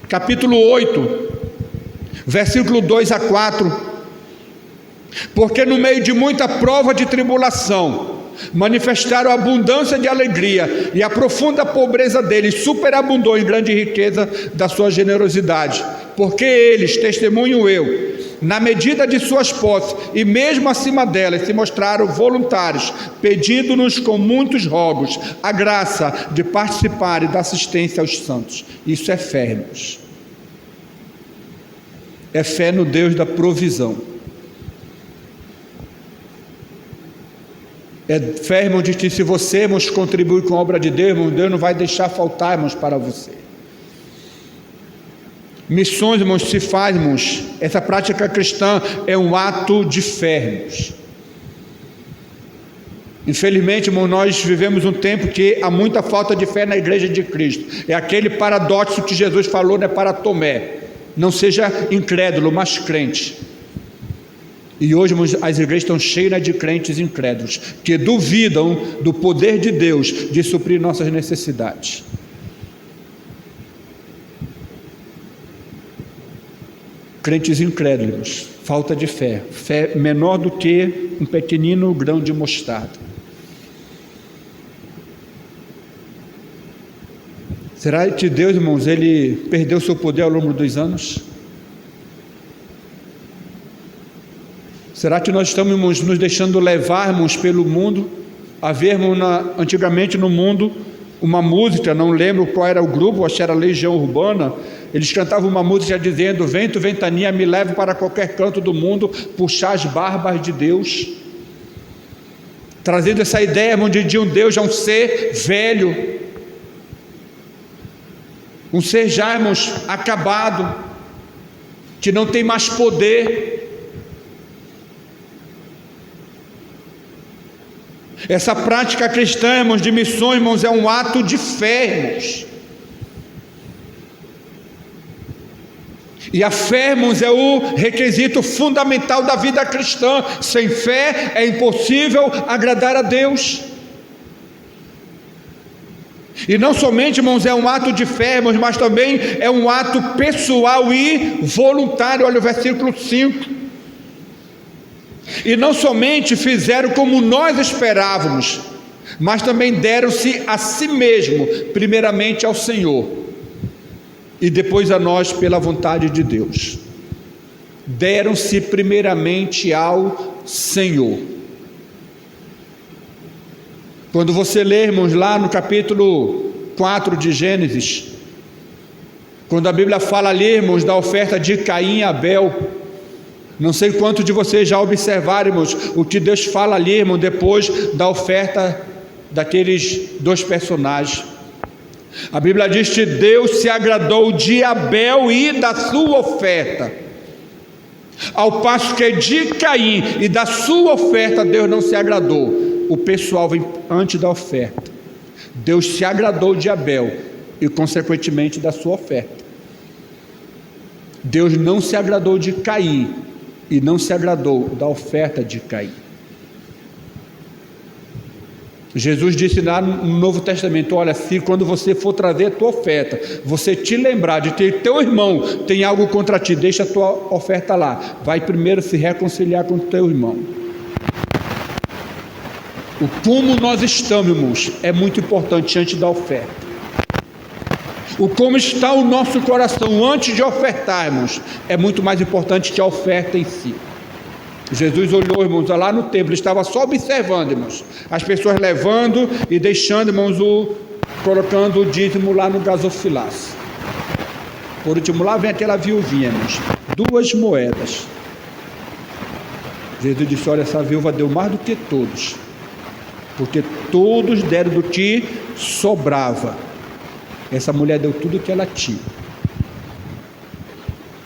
capítulo 8, versículo 2 a 4, porque no meio de muita prova de tribulação, manifestaram a abundância de alegria, e a profunda pobreza deles superabundou em grande riqueza da sua generosidade, porque eles, testemunho eu, na medida de suas posses e mesmo acima delas, se mostraram voluntários, pedindo-nos com muitos rogos a graça de participar e da assistência aos santos. Isso é fé, irmãos. É fé no Deus da provisão. É fé, irmão, de que se você, irmãos, contribuir com a obra de Deus, irmão, Deus não vai deixar faltar, irmãos, para você. Missões, irmãos, se faz, irmãos, essa prática cristã é um ato de fé, irmãos. Infelizmente, irmão, nós vivemos um tempo que há muita falta de fé na igreja de Cristo. É aquele paradoxo que Jesus falou, né, para Tomé: não seja incrédulo, mas crente. E hoje, irmãos, as igrejas estão cheias de crentes incrédulos, que duvidam do poder de Deus de suprir nossas necessidades. Crentes incrédulos, falta de fé, fé menor do que um pequenino grão de mostarda. Será que Deus, irmãos, Ele perdeu seu poder ao longo dos anos? Será que nós estamos, irmãos, nos deixando levar, irmãos, pelo mundo? Havia, irmãos, antigamente no mundo, uma música, não lembro qual era o grupo, acho que era Legião Urbana. Eles cantavam uma música dizendo: vento, ventania, me leve para qualquer canto do mundo, puxar as barbas de Deus. Trazendo essa ideia, irmão, de um Deus já um ser velho, um ser já, irmãos, acabado, que não tem mais poder. Essa prática cristã, irmãos, de missões, irmãos, é um ato de fé, irmãos. E a fé, irmãos, é o requisito fundamental da vida cristã. Sem fé é impossível agradar a Deus. E não somente, irmãos, é um ato de fé, irmãos, mas também é um ato pessoal e voluntário. Olha o versículo 5. E não somente fizeram como nós esperávamos, mas também deram-se a si mesmo, primeiramente ao Senhor, e depois a nós pela vontade de Deus. Deram-se primeiramente ao Senhor. Quando você lê, irmãos, lá no capítulo 4 de Gênesis, quando a Bíblia fala ali, irmãos, da oferta de Caim e Abel, não sei quantos de vocês já observaram, irmãos, o que Deus fala ali, irmão, depois da oferta daqueles dois personagens. A Bíblia diz que Deus se agradou de Abel e da sua oferta, ao passo que de Caim e da sua oferta Deus não se agradou. O pessoal vem antes da oferta. Deus se agradou de Abel e consequentemente da sua oferta. Deus não se agradou de Caim e não se agradou da oferta de Caim. Jesus disse lá no Novo Testamento: olha, se quando você for trazer a tua oferta, você te lembrar de que teu irmão tem algo contra ti, deixa a tua oferta lá, vai primeiro se reconciliar com o teu irmão. O como nós estamos, irmãos, é muito importante antes da oferta. O como está o nosso coração antes de ofertarmos é muito mais importante que a oferta em si. Jesus olhou, irmãos, lá no templo, estava só observando, irmãos, as pessoas levando e deixando, irmãos, colocando o dízimo lá no gasofilaço. Por último, lá vem aquela viuvinha, irmãos, 2 moedas. Jesus disse: olha, essa viúva deu mais do que todos, porque todos deram do que sobrava. Essa mulher deu tudo o que ela tinha.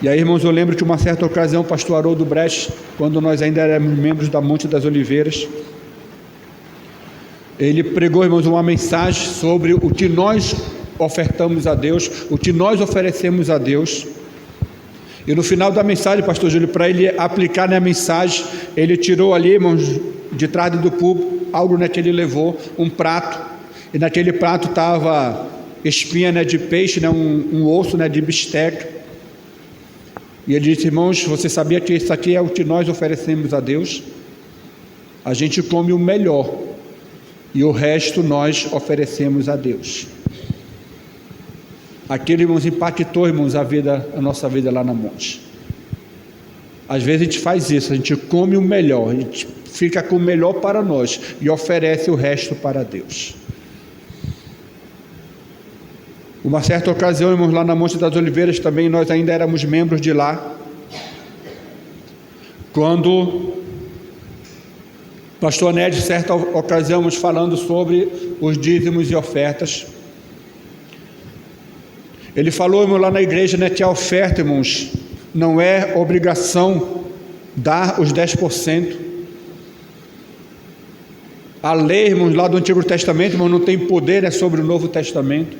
E aí, irmãos, eu lembro que uma certa ocasião o pastor Haroldo Brecht, quando nós ainda éramos membros da Monte das Oliveiras, ele pregou, irmãos, uma mensagem sobre o que nós ofertamos a Deus, o que nós oferecemos a Deus. E no final da mensagem, pastor Júlio, para ele aplicar na mensagem, ele tirou ali, irmãos, de trás do púlpito, algo, né, que ele levou, um prato, e naquele prato estava espinha, né, de peixe, né, um osso, né, de bisteca. E ele disse: irmãos, você sabia que isso aqui é o que nós oferecemos a Deus? A gente come o melhor e o resto nós oferecemos a Deus. Aquilo, irmãos, impactou, irmãos, a nossa vida lá na monte. Às vezes a gente faz isso, a gente come o melhor, a gente fica com o melhor para nós e oferece o resto para Deus. Uma certa ocasião, irmãos, lá na Monte das Oliveiras também, nós ainda éramos membros de lá, quando Pastor Ned, certa ocasião, falando sobre os dízimos e ofertas, ele falou, irmão, lá na igreja, né, que a oferta, irmãos, não é obrigação dar os 10%. A lei, irmãos, lá do Antigo Testamento, irmão, não tem poder, sobre o Novo Testamento.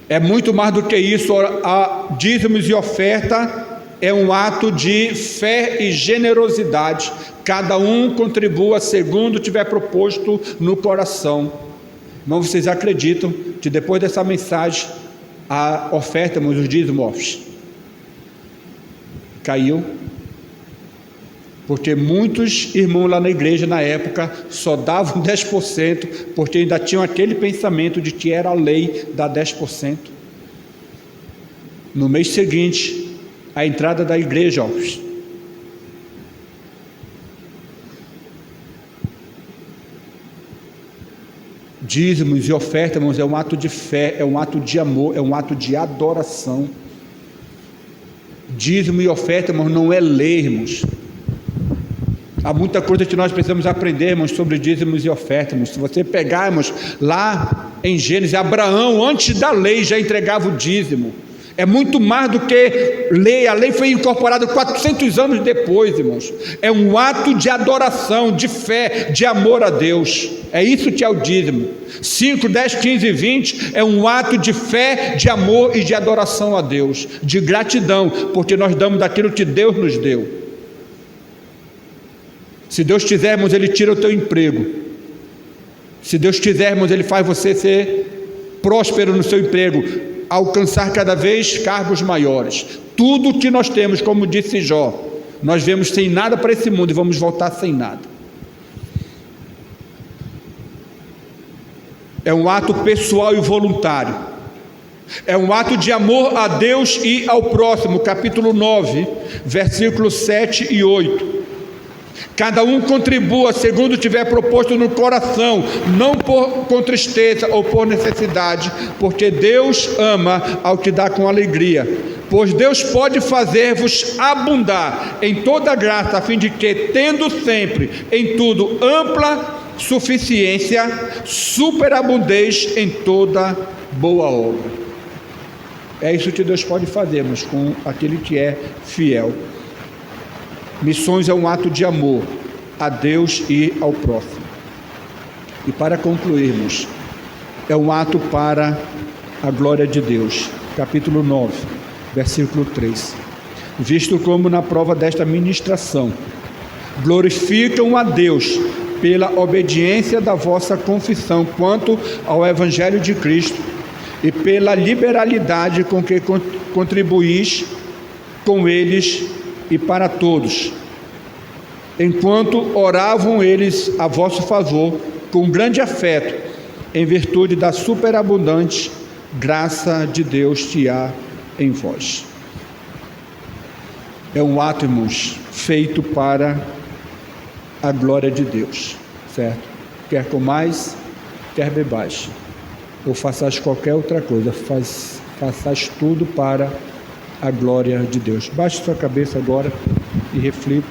É muito mais do que isso. A dízimos e oferta é um ato de fé e generosidade. Cada um contribua segundo tiver proposto no coração. Irmão, vocês acreditam que depois dessa mensagem, a oferta, irmãos, os dízimos caiu? Porque muitos irmãos lá na igreja na época só davam 10%, porque ainda tinham aquele pensamento de que era a lei dar 10%. No mês seguinte, a entrada da igreja, dízimos e ofertas, irmãos, é um ato de fé, é um ato de amor, é um ato de adoração. Dízimo e oferta, irmãos, não é lei, irmãos. Há muita coisa que nós precisamos aprender, irmãos, sobre dízimos e ofertas, irmãos. Se você pegarmos lá em Gênesis, Abraão, antes da lei, já entregava o dízimo. É muito mais do que lei. A lei foi incorporada 400 anos depois, irmãos. É um ato de adoração, de fé, de amor a Deus. É isso que é o dízimo. 5, 10, 15 e 20 é um ato de fé, de amor e de adoração a Deus, de gratidão, porque nós damos daquilo que Deus nos deu. Se Deus quiser, irmãos, Ele tira o teu emprego. Se Deus quiser, irmãos, Ele faz você ser próspero no seu emprego, alcançar cada vez cargos maiores. Tudo o que nós temos, como disse Jó, nós vemos sem nada para esse mundo e vamos voltar sem nada. É um ato pessoal e voluntário. É um ato de amor a Deus e ao próximo. Capítulo 9, versículos 7 e 8. Cada um contribua segundo tiver proposto no coração, não com tristeza ou por necessidade, porque Deus ama ao que dá com alegria. Pois Deus pode fazer-vos abundar em toda graça, a fim de que, tendo sempre em tudo ampla suficiência, superabundez em toda boa obra. É isso que Deus pode fazer, mas com aquele que é fiel. Missões é um ato de amor a Deus e ao próximo. E para concluirmos, é um ato para a glória de Deus. Capítulo 9, versículo 3. Visto como na prova desta ministração glorificam a Deus pela obediência da vossa confissão quanto ao Evangelho de Cristo e pela liberalidade com que contribuís com eles e para todos, enquanto oravam eles a vosso favor com grande afeto, em virtude da superabundante graça de Deus que há em vós. É um ato, irmãos, feito para a glória de Deus, certo? Quer comais, quer bebais, ou façais qualquer outra coisa, façais tudo para a glória de Deus. Baixe sua cabeça agora e reflita.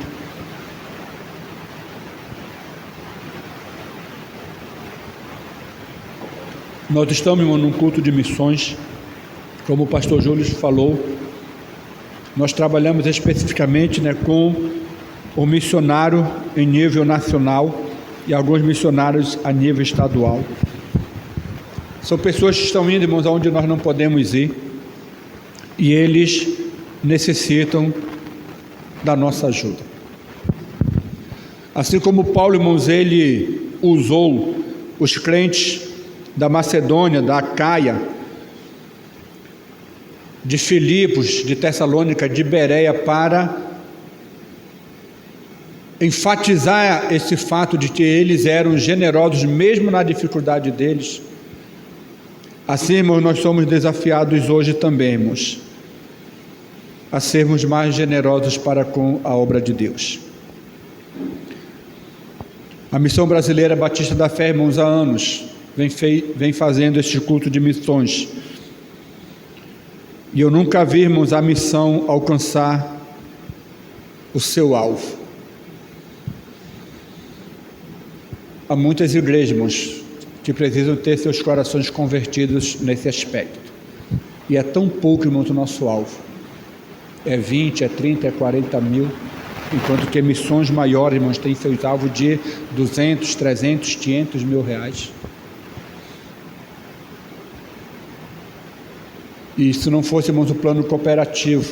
Nós estamos, irmão, num culto de missões, como o pastor Júlio falou. Nós trabalhamos especificamente, com o missionário em nível nacional e alguns missionários a nível estadual. São pessoas que estão indo, irmãos, aonde nós não podemos ir, e eles necessitam da nossa ajuda. Assim como Paulo, irmãos, ele usou os crentes da Macedônia, da Acaia, de Filipos, de Tessalônica, de Bereia, para enfatizar esse fato de que eles eram generosos mesmo na dificuldade deles. Assim, irmãos, nós somos desafiados hoje também, irmãos, a sermos mais generosos para com a obra de Deus. A Missão Brasileira Batista da Fé, irmãos, há anos vem fazendo este culto de missões. E eu nunca vi, irmãos, a missão alcançar o seu alvo. há muitas igrejas, irmãos, que precisam ter seus corações convertidos nesse aspecto. E é tão pouco, irmãos, o nosso alvo. É 20, é 30, é 40 mil, enquanto que missões maiores, irmãos, têm seus alvos de 200, 300, 500 mil reais. E se não fosse, irmãos, o plano cooperativo,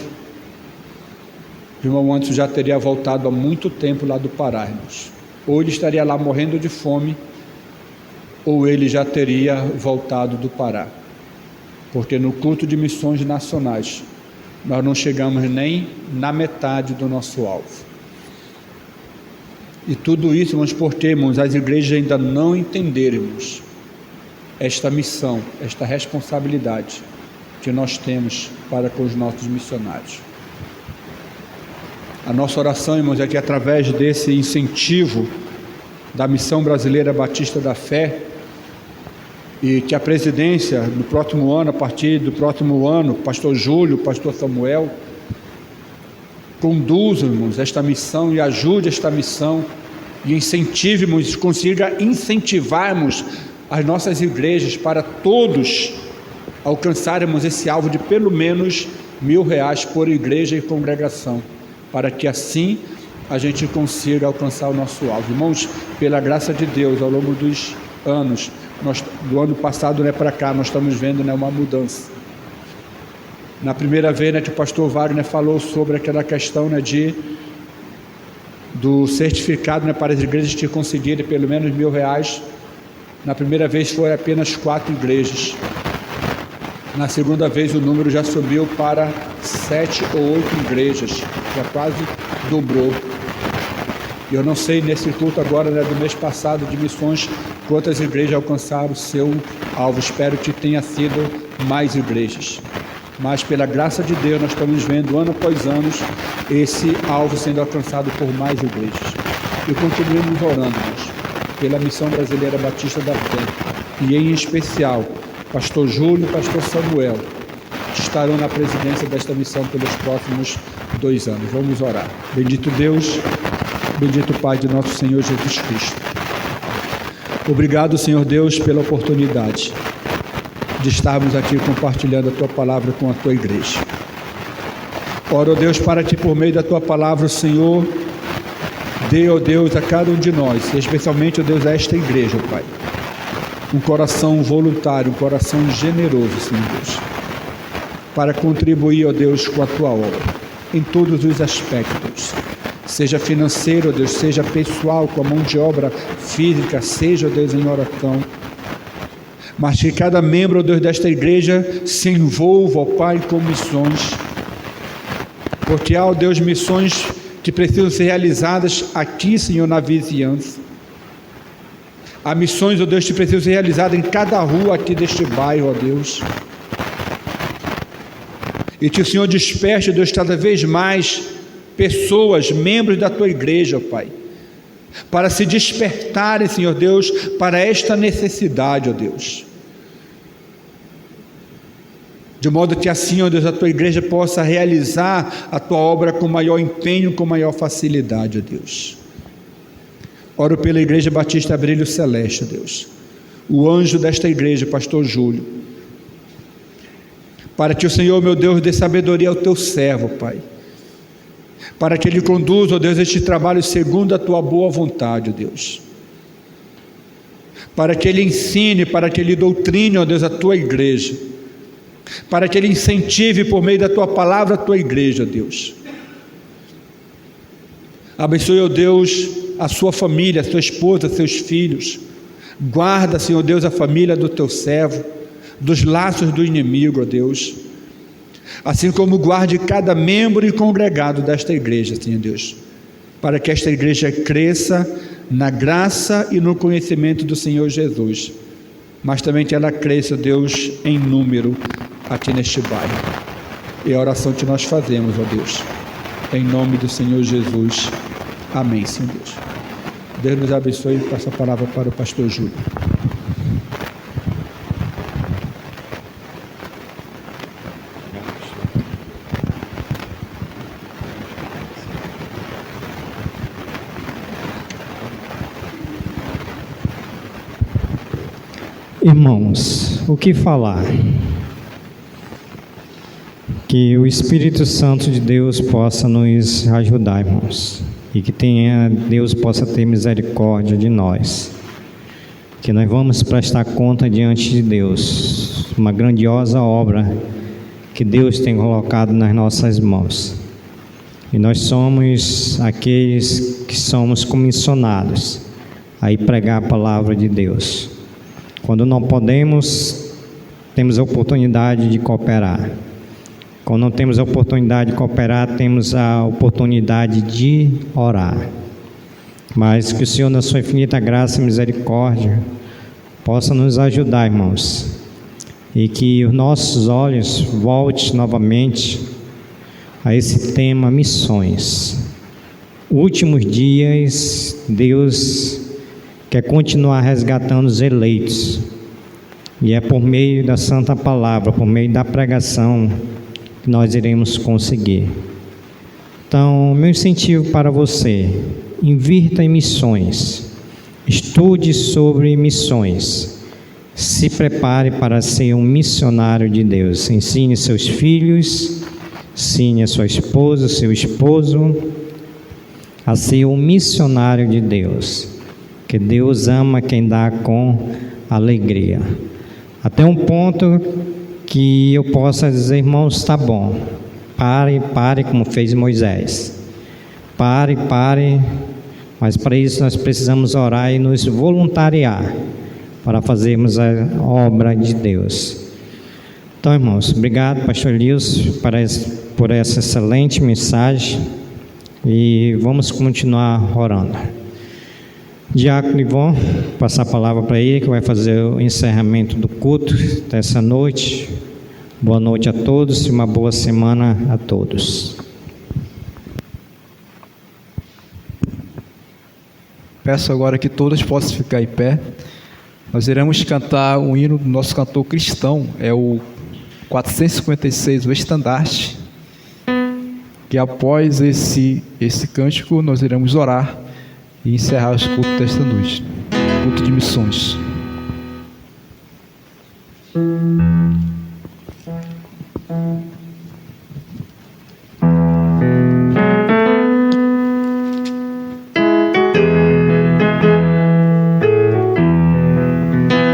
o irmão Anderson já teria voltado há muito tempo lá do Pará, irmãos. Ou ele estaria lá morrendo de fome, ou ele já teria voltado do Pará. Porque no culto de missões nacionais, nós não chegamos nem na metade do nosso alvo. E tudo isso, irmãos, porque, irmãos, as igrejas ainda não entenderam, irmãos, esta missão, esta responsabilidade que nós temos para com os nossos missionários. A nossa oração, irmãos, é que através desse incentivo da Missão Brasileira Batista da Fé, e que a presidência no próximo ano, a partir do próximo ano, pastor Júlio, pastor Samuel, conduzam, irmãos, esta missão e ajude esta missão e incentivemos, consiga incentivarmos as nossas igrejas para todos alcançarmos esse alvo de pelo menos R$1.000 por igreja e congregação, para que assim a gente consiga alcançar o nosso alvo. Irmãos, pela graça de Deus, ao longo dos anos, do ano passado, né, para cá, nós estamos vendo, né, uma mudança. Na primeira vez, né, que o pastor Wagner falou sobre aquela questão, né, do certificado, né, para as igrejas que conseguirem pelo menos R$1.000, na primeira vez foi apenas 4 igrejas. Na segunda vez o número já subiu para 7 ou 8 igrejas, já quase dobrou. E eu não sei nesse culto agora, né, do mês passado de missões, quantas igrejas alcançaram o seu alvo. Espero que tenha sido mais igrejas. Mas pela graça de Deus nós estamos vendo ano após ano esse alvo sendo alcançado por mais igrejas. E continuamos orando, irmãos, pela Missão Brasileira Batista da Fé. E em especial, pastor Júlio e pastor Samuel, que estarão na presidência desta missão pelos próximos 2 anos. Vamos orar. Bendito Deus, bendito Pai de nosso Senhor Jesus Cristo. Obrigado, Senhor Deus, pela oportunidade de estarmos aqui compartilhando a Tua palavra com a Tua igreja. Oro, ó Deus, para que por meio da Tua palavra, o Senhor, dê, ó Deus, a cada um de nós, especialmente, ó Deus, a esta igreja, ó Pai, um coração voluntário, um coração generoso, Senhor Deus, para contribuir, ó Deus, com a Tua obra, em todos os aspectos, seja financeiro, ó Deus, seja pessoal, com a mão de obra física, seja, ó Deus, em oração, mas que cada membro, ó Deus, desta igreja se envolva, ó Pai, com missões, porque há, ó Deus, missões que precisam ser realizadas aqui, Senhor, na vizinhança. Há missões, ó Deus, que precisam ser realizadas em cada rua aqui deste bairro, ó Deus. E que o Senhor desperte, ó Deus, cada vez mais pessoas, membros da Tua igreja, ó Pai, para se despertarem, Senhor Deus, para esta necessidade, ó Deus. De modo que assim, ó Deus, a Tua igreja possa realizar a Tua obra com maior empenho, com maior facilidade, ó Deus. Oro pela Igreja Batista Brilho Celeste, ó Deus, o anjo desta igreja, pastor Júlio, para que o Senhor, meu Deus, dê sabedoria ao Teu servo, Pai, para que ele conduza, ó Deus, este trabalho segundo a Tua boa vontade, ó Deus, para que ele ensine, para que ele doutrine, ó Deus, a Tua igreja, para que ele incentive por meio da Tua palavra a Tua igreja, ó Deus. Abençoe, ó Deus, a sua família, a sua esposa, seus filhos. Guarda, Senhor Deus, a família do Teu servo dos laços do inimigo, ó Deus, assim como guarde cada membro e congregado desta igreja, Senhor Deus, para que esta igreja cresça na graça e no conhecimento do Senhor Jesus, mas também que ela cresça, Deus, em número aqui neste bairro. É a oração que nós fazemos, ó Deus, em nome do Senhor Jesus. Amém, Senhor Deus. Deus nos abençoe e passa a palavra para o pastor Júlio. Irmãos, o que falar? Que o Espírito Santo de Deus possa nos ajudar, irmãos, e que Deus possa ter misericórdia de nós, que nós vamos prestar conta diante de Deus, uma grandiosa obra que Deus tem colocado nas nossas mãos, e nós somos aqueles que somos comissionados a ir pregar a palavra de Deus. Quando não podemos, temos a oportunidade de cooperar. Quando não temos a oportunidade de cooperar, temos a oportunidade de orar. Mas que o Senhor, na sua infinita graça e misericórdia, possa nos ajudar, irmãos, e que os nossos olhos voltem novamente a esse tema missões. Últimos dias, Deus quer continuar resgatando os eleitos, e é por meio da Santa Palavra, por meio da pregação, que nós iremos conseguir. Então, meu incentivo para você: invirta em missões, estude sobre missões, se prepare para ser um missionário de Deus. Ensine seus filhos, ensine a sua esposa, seu esposo a ser um missionário de Deus, que Deus ama quem dá com alegria. Até um ponto que eu possa dizer: irmãos, está bom, pare como fez Moisés, pare, mas para isso nós precisamos orar e nos voluntariar para fazermos a obra de Deus. Então, irmãos, obrigado, pastor Lilson, por essa excelente mensagem, e vamos continuar orando. Diácono Ivon, passar a palavra para ele, que vai fazer o encerramento do culto dessa noite. Boa noite a todos e uma boa semana a todos. Peço agora que todos possam ficar em pé. Nós iremos cantar um hino do nosso cantor cristão, é o 456, o Estandarte, que após esse cântico nós iremos orar e encerrar os cultos desta noite, culto de missões.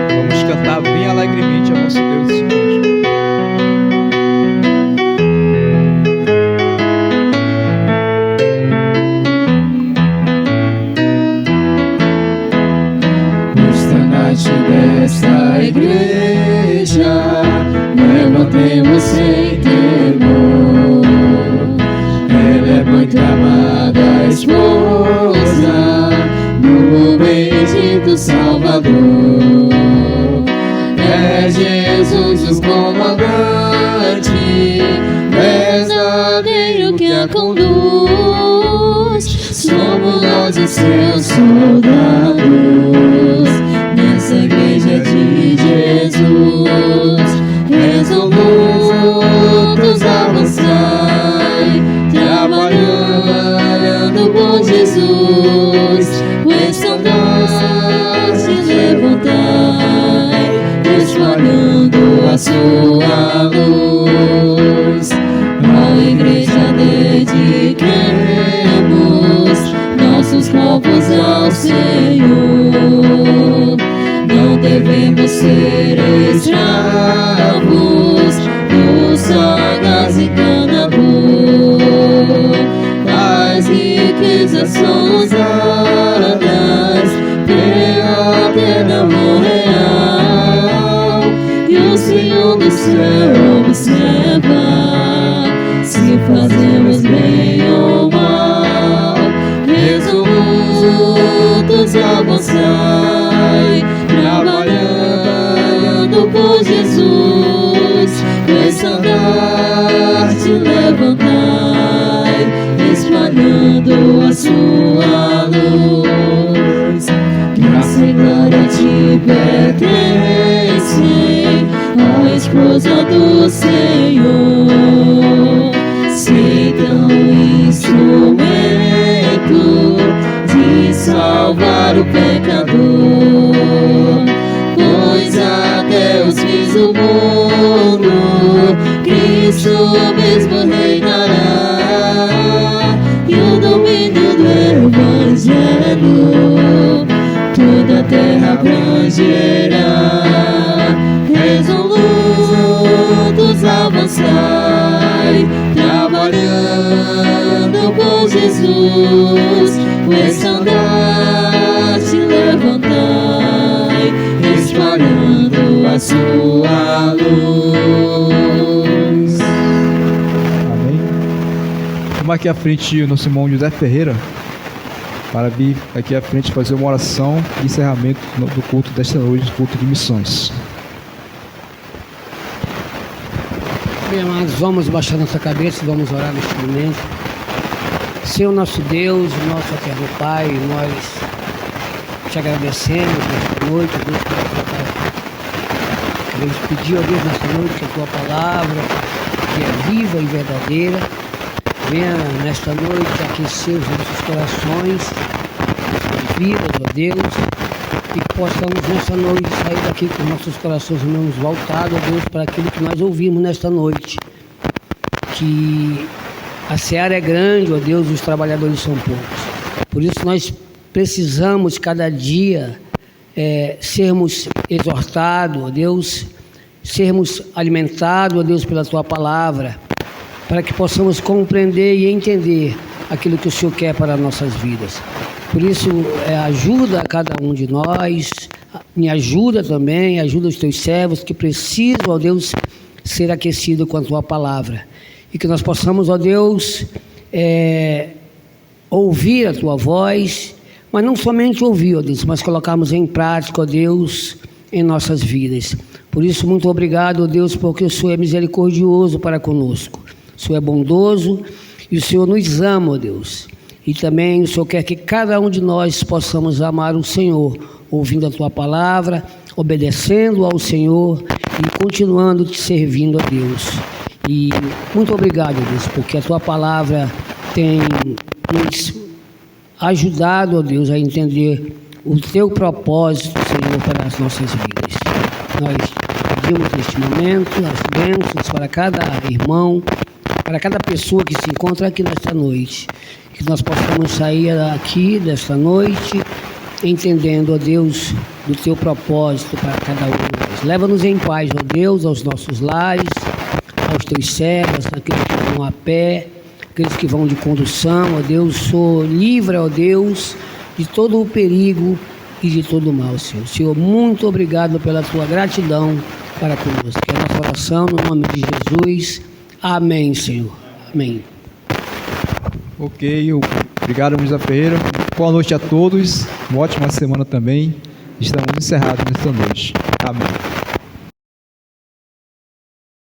Vamos cantar bem alegremente ao nosso Deus esse cântico. Desta igreja, levantemos sem temor. Ela é muito amada esposa do bendito Salvador. É Jesus o comandante, verdadeiro que a conduz. Somos nós os seus soldados nessa igreja de Jesus, resolutos avançai, trabalhando por Jesus, o estandarte levantai, espalhando a sua luz. A igreja dediquemos nossos corpos ao Senhor. Não devemos ser escravos dos sagaz enganador. As riquezas são usadas pela terra amor real, e o Senhor do céu observa se fazemos bem ou mal. Resolutos avançai, trabalhando por Jesus, o estandarte levantai, espalhando a sua luz. Graça e glória te pertencem, ó esposa do Senhor. Sejam instrumento de salvar o pecador, pois a gerar. Resolutos avançai, trabalhando com Jesus, o estandarte levantai, espalhando a sua luz. Amém. Vamos aqui à frente o nosso irmão José Ferreira, para vir aqui à frente fazer uma oração de encerramento do culto desta noite, culto de missões. Bem, amados, vamos baixar nossa cabeça e vamos orar neste momento. Senhor nosso Deus, nosso eterno Pai, nós te agradecemos nesta noite, Deus, pela tua palavra. Queremos pedir, ó Deus, nesta noite que a tua palavra, que é viva e verdadeira, venha nesta noite aquecer os nossos corações, nossas vidas, ó Deus, e que possamos nesta noite sair daqui com nossos corações humanos voltados, ó Deus, para aquilo que nós ouvimos nesta noite. Que a seara é grande, ó Deus, e os trabalhadores são poucos. Por isso nós precisamos cada dia sermos exortados, ó Deus, sermos alimentados, ó Deus, pela tua palavra, para que possamos compreender e entender aquilo que o Senhor quer para as nossas vidas. Por isso, ajuda a cada um de nós, me ajuda também, ajuda os teus servos que precisam, ó Deus, ser aquecidos com a tua palavra. E que nós possamos, ó Deus, ouvir a tua voz, mas não somente ouvir, ó Deus, mas colocarmos em prática, ó Deus, em nossas vidas. Por isso, muito obrigado, ó Deus, porque o Senhor é misericordioso para conosco. O Senhor é bondoso e o Senhor nos ama, ó Deus. E também o Senhor quer que cada um de nós possamos amar o Senhor, ouvindo a tua palavra, obedecendo ao Senhor e continuando te servindo a Deus. E muito obrigado, Deus, porque a tua palavra tem nos ajudado, ó Deus, a entender o teu propósito, Senhor, para as nossas vidas. Nós pedimos neste momento as bênçãos para cada irmão, para cada pessoa que se encontra aqui nesta noite. Que nós possamos sair daqui desta noite entendendo, ó Deus, do teu propósito para cada um de nós. Leva-nos em paz, ó Deus, aos nossos lares, aos teus servos, aqueles que vão a pé, aqueles que vão de condução, ó Deus. Sou livre, ó Deus, de todo o perigo e de todo o mal, Senhor. Senhor, muito obrigado pela tua gratidão para conosco. Que é a nossa oração no nome de Jesus. Amém, Senhor. Amém. Ok, obrigado, José Ferreira. Boa noite a todos, uma ótima semana também. Estamos encerrados nesta noite. Amém.